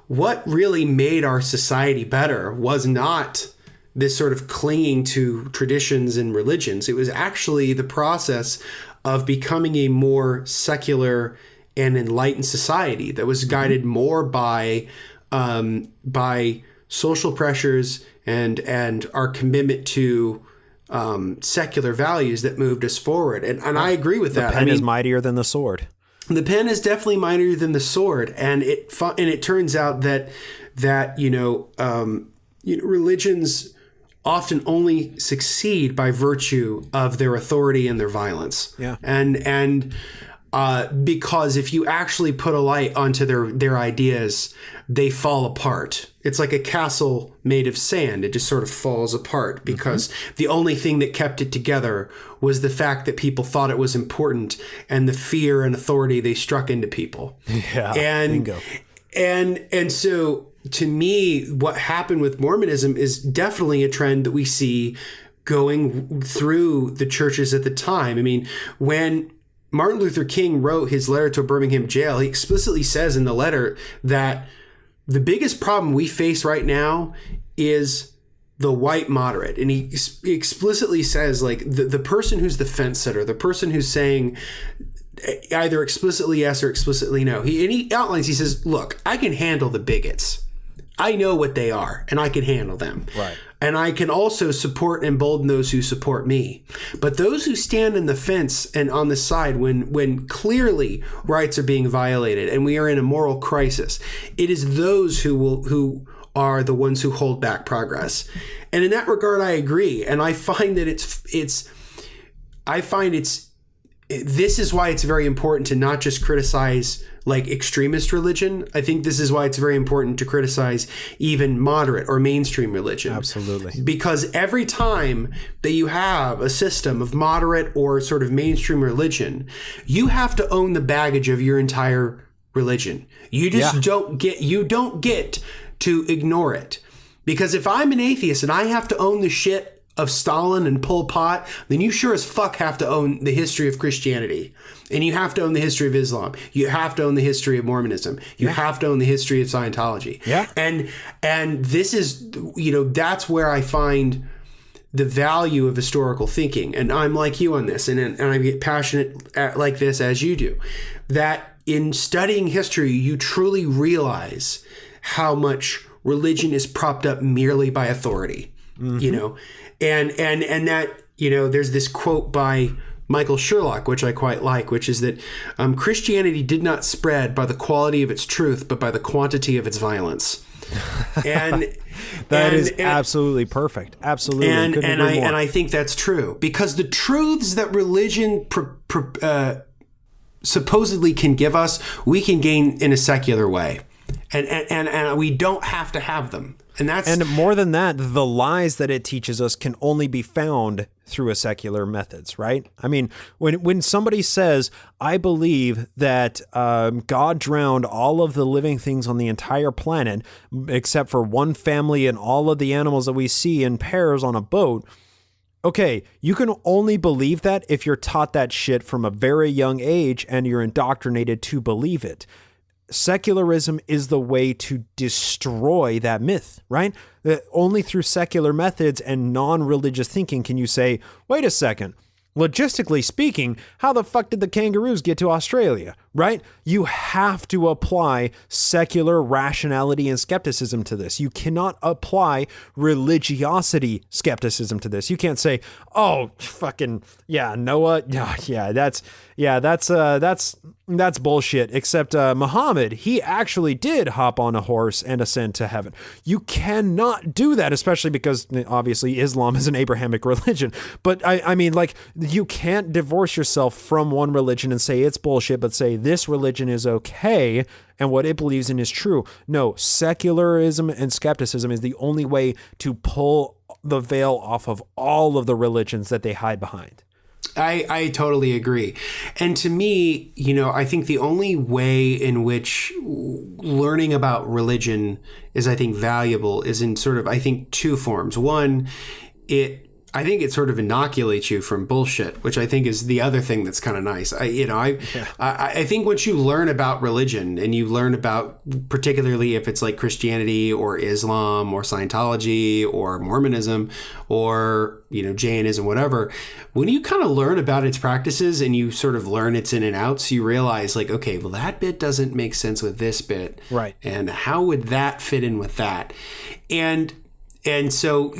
what really made our society better was not this sort of clinging to traditions and religions. It was actually the process of becoming a more secular and enlightened society that was guided more by social pressures and our commitment to secular values that moved us forward. And I agree with that. The pen is mightier than the sword. The pen is definitely mightier than the sword. And it turns out that religions often only succeed by virtue of their authority and their violence. Yeah. And because if you actually put a light onto their ideas, they fall apart. It's like a castle made of sand. It just sort of falls apart because the only thing that kept it together was the fact that people thought it was important and the fear and authority they struck into people. Yeah, bingo. And so to me, what happened with Mormonism is definitely a trend that we see going through the churches at the time. I mean, when Martin Luther King wrote his letter to a Birmingham jail, he explicitly says in the letter that the biggest problem we face right now is the white moderate. And he explicitly says, like, the person who's the fence sitter, the person who's saying either explicitly yes or explicitly no. He outlines, he says, look, I can handle the bigots. I know what they are, and I can handle them. Right. And I can also support and embolden those who support me. But those who stand in the fence and on the side when clearly rights are being violated and we are in a moral crisis, it is those who are the ones who hold back progress. And in that regard, I agree. And I find that this is why it's very important to not just criticize like extremist religion. I think this is why it's very important to criticize even moderate or mainstream religion. Absolutely. Because every time that you have a system of moderate or sort of mainstream religion, you have to own the baggage of your entire religion. You just don't get to ignore it. Because if I'm an atheist and I have to own the shit of Stalin and Pol Pot, then you sure as fuck have to own the history of Christianity. And you have to own the history of Islam. You have to own the history of Mormonism. You have to own the history of Scientology. Yeah. And this is, that's where I find the value of historical thinking. And I'm like you on this, and I get passionate like this as you do, that in studying history, you truly realize how much religion is propped up merely by authority, and that, there's this quote by Michael Sherlock, which I quite like, which is that Christianity did not spread by the quality of its truth, but by the quantity of its violence. And that is absolutely perfect. Absolutely. And I think that's true, because the truths that religion supposedly can give us, we can gain in a secular way. And we don't have to have them. And more than that, the lies that it teaches us can only be found through a secular methods, right? I mean, when somebody says, I believe that God drowned all of the living things on the entire planet, except for one family and all of the animals that we see in pairs on a boat. Okay, you can only believe that if you're taught that shit from a very young age and you're indoctrinated to believe it. Secularism is the way to destroy that myth, right? Only through secular methods and non-religious thinking can you say, wait a second, logistically speaking, how the fuck did the kangaroos get to Australia, right? You have to apply secular rationality and skepticism to this. You cannot apply religiosity skepticism to this. You can't say, oh, fucking, Noah, that's bullshit. Except Muhammad, he actually did hop on a horse and ascend to heaven. You cannot do that, especially because obviously Islam is an Abrahamic religion. But I mean, like, you can't divorce yourself from one religion and say it's bullshit, but say this religion is okay and what it believes in is true. No, secularism and skepticism is the only way to pull the veil off of all of the religions that they hide behind. I totally agree. And to me, I think the only way in which learning about religion is, I think, valuable is in sort of, I think, two forms. One, I think it sort of inoculates you from bullshit, which I think is the other thing that's kind of nice. I think once you learn about religion and you learn about, particularly if it's like Christianity or Islam or Scientology or Mormonism or, Jainism, whatever, when you kind of learn about its practices and you sort of learn its in and outs, you realize like, okay, well, that bit doesn't make sense with this bit. Right. And how would that fit in with that? And so,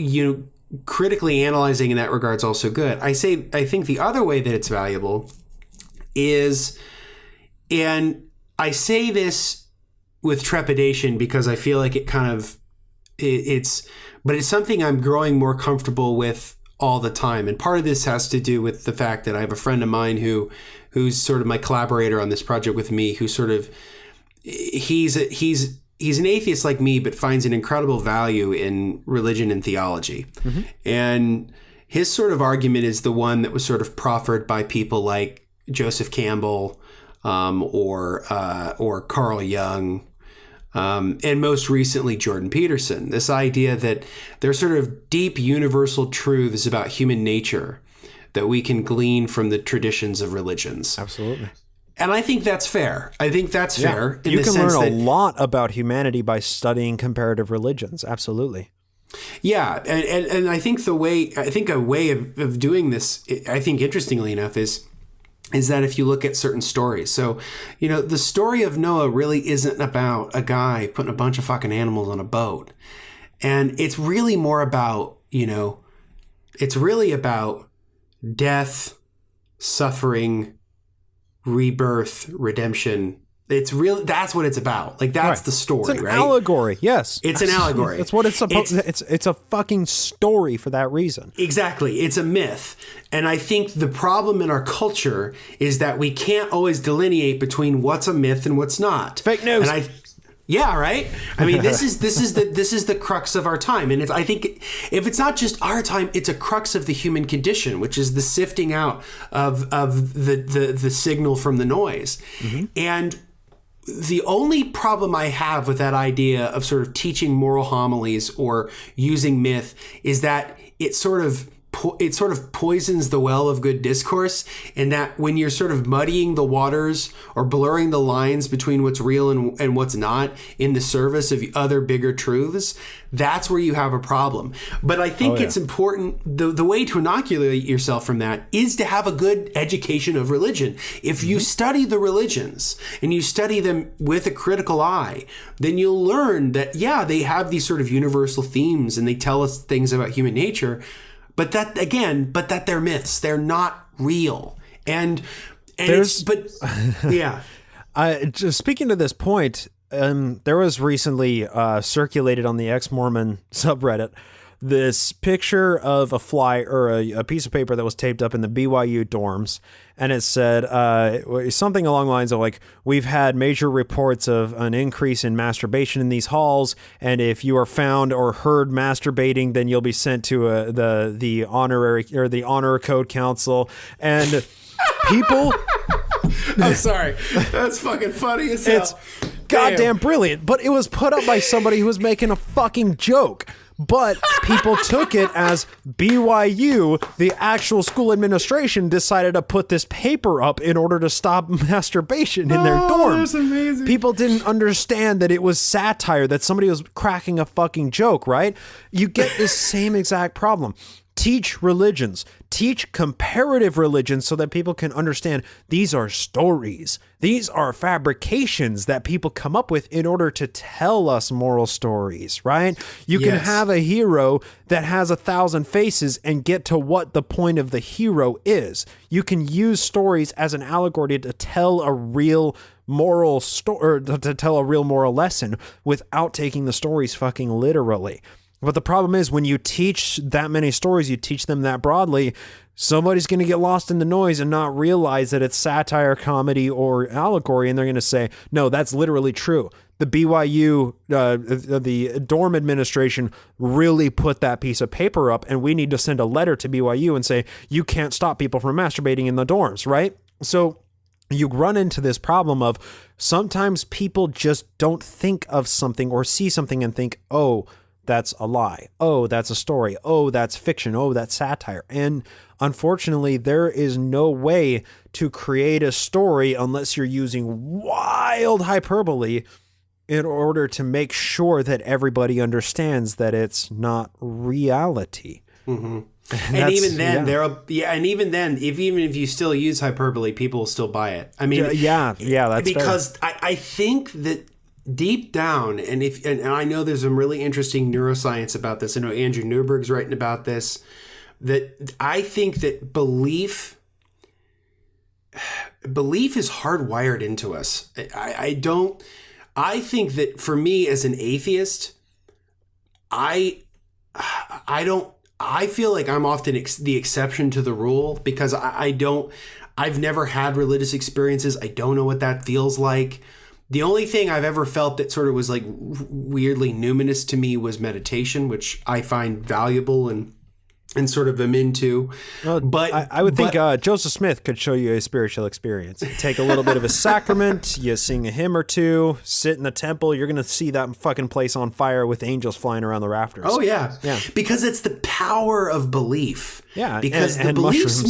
critically analyzing in that regard is also good. I think the other way that it's valuable is, and I say this with trepidation because I feel like but it's something I'm growing more comfortable with all the time. And part of this has to do with the fact that I have a friend of mine who's sort of my collaborator on this project with me, who sort of, he's an atheist like me, but finds an incredible value in religion and theology. Mm-hmm. And his sort of argument is the one that was sort of proffered by people like Joseph Campbell or Carl Jung, and most recently Jordan Peterson. This idea that there's sort of deep universal truths about human nature that we can glean from the traditions of religions. Absolutely. And I think that's fair. Fair. You can learn a lot about humanity by studying comparative religions. Absolutely. Yeah. And I think a way of doing this, I think interestingly enough, is is that if you look at certain stories, so, the story of Noah really isn't about a guy putting a bunch of fucking animals on a boat. And it's really more about, it's really about death, suffering, rebirth, redemption. That's what it's about. Like, that's the story, it's an right? allegory. Yes. It's an allegory. That's what it's supposed to. It's a fucking story for that reason. Exactly. It's a myth. And I think the problem in our culture is that we can't always delineate between what's a myth and what's not. Fake news. And yeah, right. I mean, this is the crux of our time, and I think if it's not just our time, it's a crux of the human condition, which is the sifting out of the signal from the noise. Mm-hmm. And the only problem I have with that idea of sort of teaching moral homilies or using myth is that it sort of poisons the well of good discourse, and that when you're sort of muddying the waters or blurring the lines between what's real and what's not in the service of other bigger truths, that's where you have a problem. But I think it's important, the way to inoculate yourself from that is to have a good education of religion. If you study the religions and you study them with a critical eye, then you'll learn that, they have these sort of universal themes and they tell us things about human nature, but that they're myths. They're not real. Just speaking to this point, there was recently circulated on the ex-Mormon subreddit this picture of a flyer or a piece of paper that was taped up in the BYU dorms, and it said something along the lines of like, we've had major reports of an increase in masturbation in these halls, and if you are found or heard masturbating, then you'll be sent to the honorary or the honor code council. And people I'm sorry, that's fucking funny as hell. It's goddamn brilliant, but it was put up by somebody who was making a fucking joke. But people took it as BYU, the actual school administration, decided to put this paper up in order to stop masturbation in their dorms. That's amazing. People didn't understand that it was satire, that somebody was cracking a fucking joke, right? You get this same exact problem. Teach religions. Teach comparative religions so that people can understand these are stories. These are fabrications that people come up with in order to tell us moral stories, right? You can have a hero that has 1,000 faces and get to what the point of the hero is. You can use stories as an allegory to tell a real moral story, or to tell a real moral lesson without taking the stories fucking literally. But the problem is when you teach that many stories, you teach them that broadly, somebody's going to get lost in the noise and not realize that it's satire, comedy, or allegory. And they're going to say, no, that's literally true. The BYU, the dorm administration really put that piece of paper up, and we need to send a letter to BYU and say, you can't stop people from masturbating in the dorms, right? So you run into this problem of sometimes people just don't think of something or see something and think, oh, that's a lie. Oh, that's a story. Oh, that's fiction. Oh, that's satire. And unfortunately, there is no way to create a story unless you're using wild hyperbole in order to make sure that everybody understands that it's not reality. Mm-hmm. And even then, even if you still use hyperbole, people will still buy it. I mean, that's because fair. I think that deep down, and I know there's some really interesting neuroscience about this. I know Andrew Newberg's writing about this. That I think that belief is hardwired into us. I think that for me as an atheist, I feel like I'm often the exception to the rule because I've never had religious experiences. I don't know what that feels like. The only thing I've ever felt that sort of was like weirdly numinous to me was meditation, which I find valuable and sort of am into. Well, but I would think Joseph Smith could show you a spiritual experience. Take a little bit of a sacrament, you sing a hymn or two, sit in the temple, you're going to see that fucking place on fire with angels flying around the rafters. Oh, yeah. Because it's the power of belief. Yeah. Because the beliefs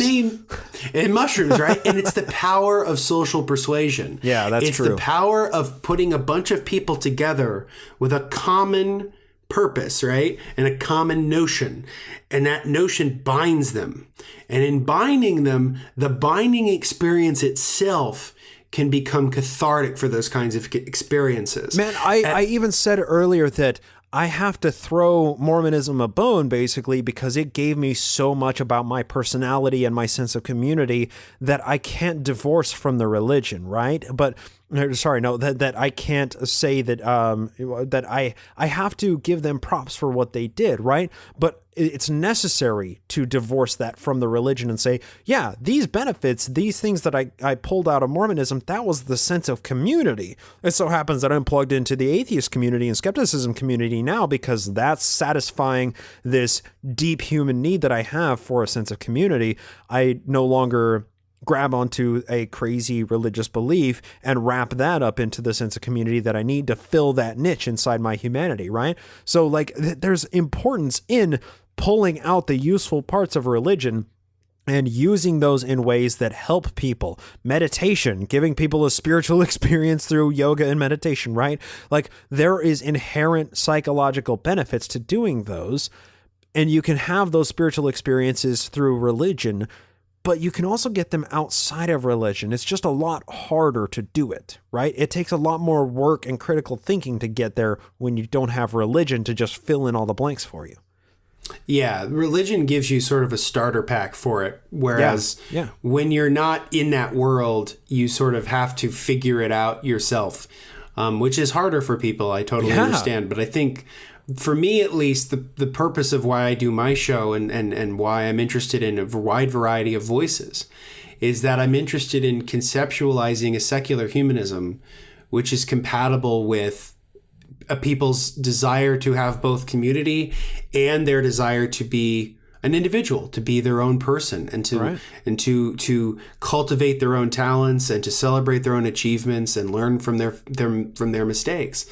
and mushrooms, right? And it's the power of social persuasion. Yeah, that's true. It's the power of putting a bunch of people together with a common purpose, right? And a common notion. And that notion binds them. And in binding them, the binding experience itself can become cathartic for those kinds of experiences. Man, I even said earlier that I have to throw Mormonism a bone, basically, because it gave me so much about my personality and my sense of community that I can't divorce from the religion, right? But that I can't say that that I have to give them props for what they did, right? But it's necessary to divorce that from the religion and say, yeah, these benefits, these things that I pulled out of Mormonism, that was the sense of community. It so happens that I'm plugged into the atheist community and skepticism community now because that's satisfying this deep human need that I have for a sense of community. I no longer grab onto a crazy religious belief and wrap that up into the sense of community that I need to fill that niche inside my humanity, right? So like there's importance in pulling out the useful parts of religion and using those in ways that help people. Meditation, giving people a spiritual experience through yoga and meditation, right? Like there is inherent psychological benefits to doing those. And you can have those spiritual experiences through religion, but you can also get them outside of religion. It's just a lot harder to do it, right? It takes a lot more work and critical thinking to get there when you don't have religion to just fill in all the blanks for you. Yeah, religion gives you sort of a starter pack for it. Whereas when you're not in that world, you sort of have to figure it out yourself, which is harder for people. I totally understand. But I think for me, at least, the purpose of why I do my show and why I'm interested in a wide variety of voices is that I'm interested in conceptualizing a secular humanism, which is compatible with a people's desire to have both community and their desire to be an individual, to be their own person, and to cultivate their own talents and to celebrate their own achievements and learn from their mistakes.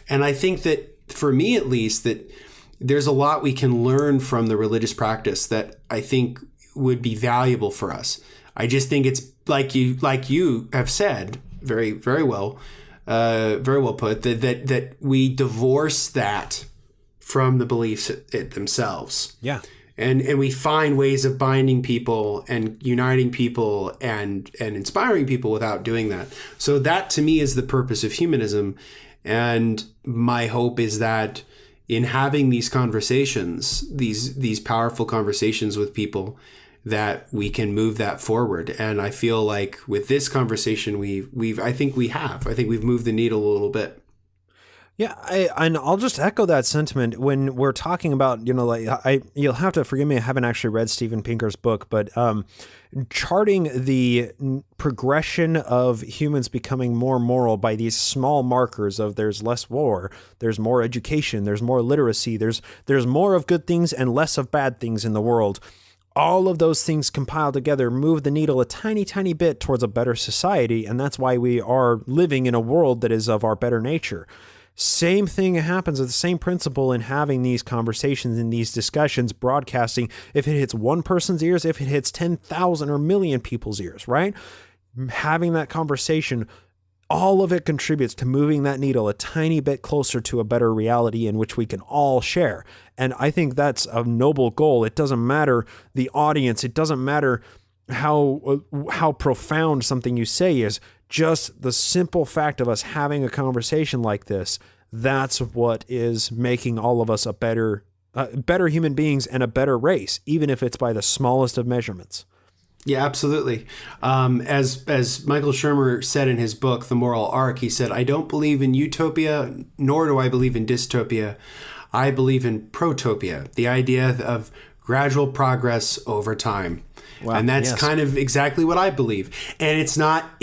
And I think that for me, at least, that there's a lot we can learn from the religious practice that I think would be valuable for us. I just think it's like you have said very, very well put, that we divorce that from the beliefs themselves. Yeah. And we find ways of binding people and uniting people and inspiring people without doing that. So that to me is the purpose of humanism. And my hope is that in having these conversations, these powerful conversations with people, that we can move that forward. And I feel like with this conversation, I think we've moved the needle a little bit. Yeah, and I'll just echo that sentiment when we're talking about, you'll have to forgive me, I haven't actually read Steven Pinker's book, but charting the progression of humans becoming more moral by these small markers of there's less war, there's more education, there's more literacy, there's more of good things and less of bad things in the world. All of those things compiled together move the needle a tiny, tiny bit towards a better society, and that's why we are living in a world that is of our better nature. Same thing happens with the same principle in having these conversations and these discussions, broadcasting. If it hits one person's ears, if it hits 10,000 or million people's ears, right? Having that conversation, all of it contributes to moving that needle a tiny bit closer to a better reality in which we can all share. And I think that's a noble goal. It doesn't matter the audience. It doesn't matter how profound something you say is. Just the simple fact of us having a conversation like this, that's what is making all of us a better human beings and a better race, even if it's by the smallest of measurements. Yeah, absolutely. As Michael Shermer said in his book, The Moral Arc, he said, "I don't believe in utopia, nor do I believe in dystopia. I believe in protopia, the idea of gradual progress over time." Wow, and that's kind of exactly what I believe. And it's not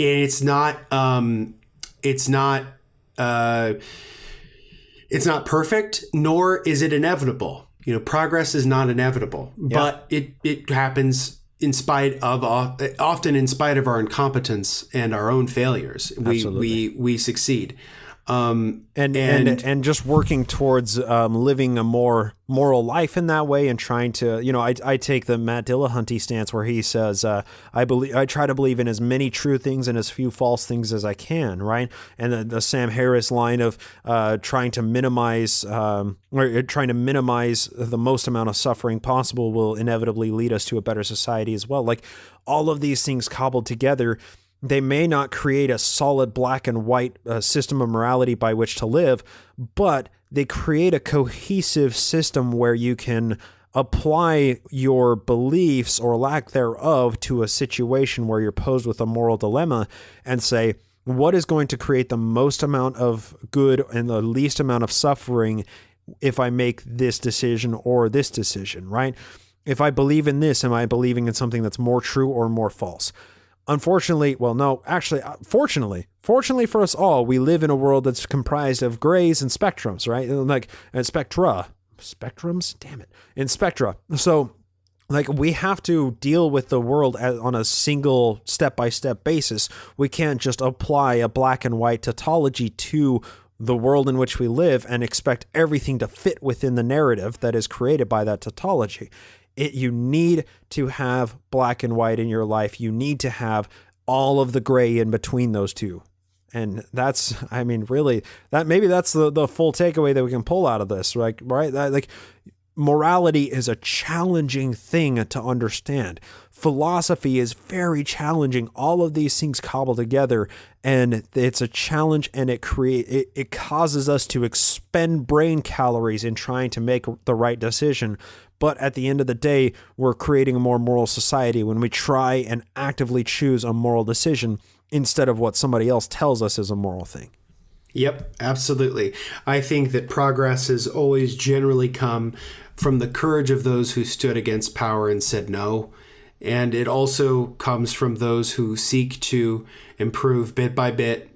perfect, nor is it inevitable. Progress is not inevitable, but it happens often in spite of our incompetence and our own failures. We succeed. And just working towards living a more moral life in that way, and trying to, I take the Matt Dillahunty stance where he says, I try to believe in as many true things and as few false things as I can, right? And the Sam Harris line of trying to minimize the most amount of suffering possible will inevitably lead us to a better society as well. Like, all of these things cobbled together, they may not create a solid black and white system of morality by which to live, but they create a cohesive system where you can apply your beliefs or lack thereof to a situation where you're posed with a moral dilemma and say, what is going to create the most amount of good and the least amount of suffering if I make this decision or this decision, right? If I believe in this, am I believing in something that's more true or more false? Unfortunately, fortunately for us all, we live in a world that's comprised of grays and spectrums, right? And spectrums, damn it, in spectra. So, we have to deal with the world on a single step-by-step basis. We can't just apply a black and white tautology to the world in which we live and expect everything to fit within the narrative that is created by that tautology. You need to have black and white in your life. You need to have all of the gray in between those two. And that's the full takeaway that we can pull out of this, right? Morality is a challenging thing to understand. Philosophy is very challenging. All of these things cobble together, and it's a challenge, and it causes us to expend brain calories in trying to make the right decision. But at the end of the day, we're creating a more moral society when we try and actively choose a moral decision instead of what somebody else tells us is a moral thing. Yep, absolutely. I think that progress has always generally come from the courage of those who stood against power and said no. And it also comes from those who seek to improve bit by bit,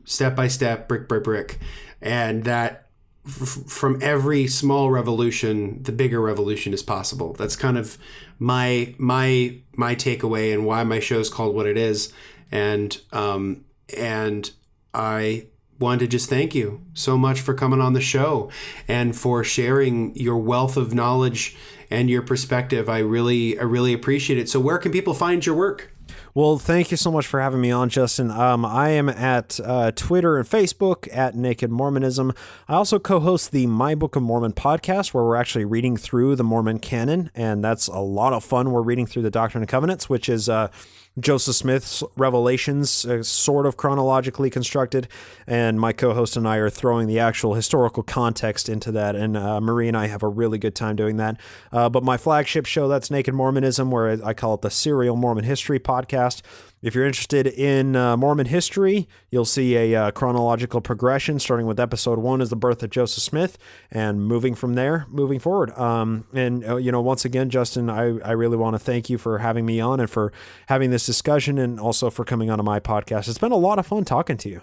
step by step, brick by brick. And that from every small revolution, the bigger revolution is possible. That's kind of my takeaway, and why my show is called what it is. And I want to just thank you so much for coming on the show and for sharing your wealth of knowledge and your perspective. I really appreciate it. So where can people find your work? Well, thank you so much for having me on, Justin. I am at Twitter and Facebook at Naked Mormonism. I also co-host the My Book of Mormon podcast, where we're actually reading through the Mormon canon, and that's a lot of fun. We're reading through the Doctrine and Covenants, which is Joseph Smith's revelations, sort of chronologically constructed, and my co-host and I are throwing the actual historical context into that, and Marie and I have a really good time doing that. But my flagship show, that's Naked Mormonism, where I call it the Serial Mormon History Podcast. If you're interested in Mormon history, you'll see a chronological progression, starting with episode 1 is the birth of Joseph Smith, and moving forward. Once again, Justin, I really want to thank you for having me on and for having this discussion, and also for coming onto my podcast. It's been a lot of fun talking to you.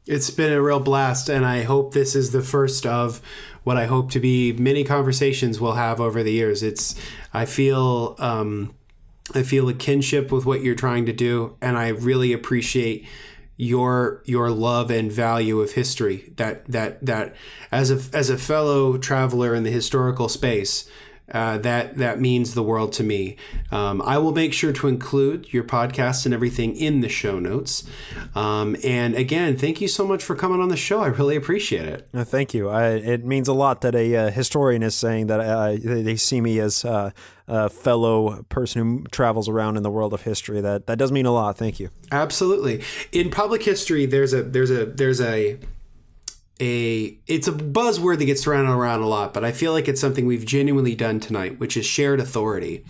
It's been a real blast, and I hope this is the first of what I hope to be many conversations we'll have over the years. I feel a kinship with what you're trying to do, and I really appreciate your love and value of history. That as a fellow traveler in the historical space, that means the world to me. I will make sure to include your podcast and everything in the show notes. And again, thank you so much for coming on the show. I really appreciate it. Thank you. It means a lot that a historian is saying that they see me as a fellow person who travels around in the world of history. That does mean a lot. Thank you. Absolutely. In public history, it's a buzzword that gets thrown around a lot, but I feel like it's something we've genuinely done tonight, which is shared authority.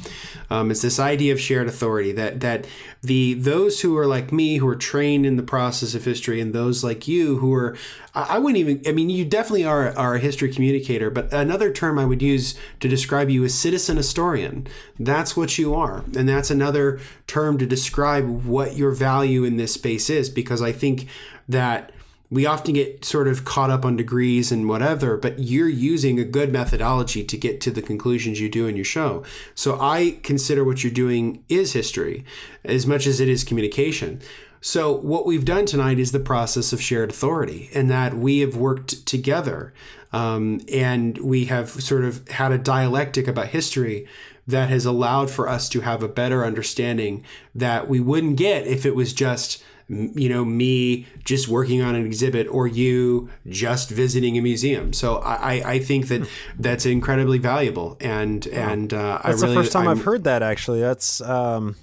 It's this idea of shared authority that those who are like me, who are trained in the process of history, and those like you who are, you definitely are a history communicator, but another term I would use to describe you is citizen historian. That's what you are. And that's another term to describe what your value in this space is, because I think that we often get sort of caught up on degrees and whatever, but you're using a good methodology to get to the conclusions you do in your show. So I consider what you're doing is history as much as it is communication. So what we've done tonight is the process of shared authority, and that we have worked together, and we have sort of had a dialectic about history that has allowed for us to have a better understanding that we wouldn't get if it was just, me just working on an exhibit or you just visiting a museum. So I think that that's incredibly valuable. And that's the first time I've heard that, actually. That's, wow,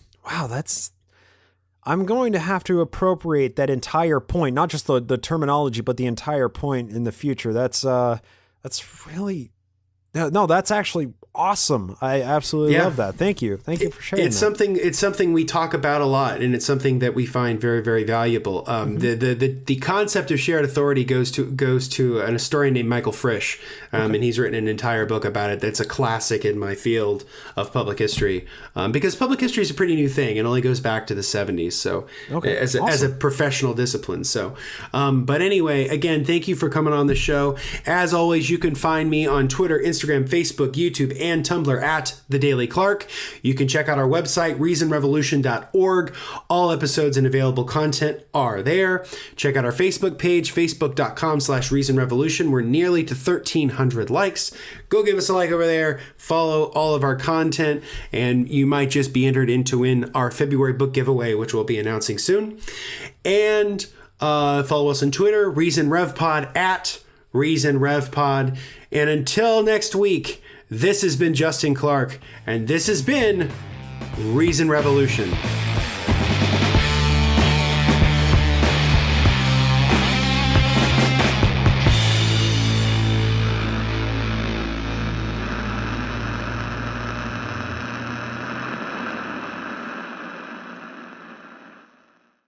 I'm going to have to appropriate that entire point, not just the terminology, but the entire point in the future. That's really, no, that's actually awesome. I absolutely love that. Thank you for sharing. It's something we talk about a lot, and it's something that we find very, very valuable. The concept of shared authority goes to an historian named Michael Frisch, and he's written an entire book about it. That's a classic in my field of public history, because public history is a pretty new thing. It only goes back to the 70s. So as a professional discipline. So, but anyway, again, thank you for coming on the show. As always, you can find me on Twitter, Instagram, Facebook, YouTube, and Tumblr at The Daily Clark. You can check out our website, reasonrevolution.org. All episodes and available content are there. Check out our Facebook page, facebook.com/reasonrevolution. We're nearly to 1,300 likes. Go give us a like over there. Follow all of our content, and you might just be entered in to win our February book giveaway, which we'll be announcing soon. And follow us on Twitter, ReasonRevPod at ReasonRevPod. And until next week, this has been Justin Clark, and this has been Reason Revolution.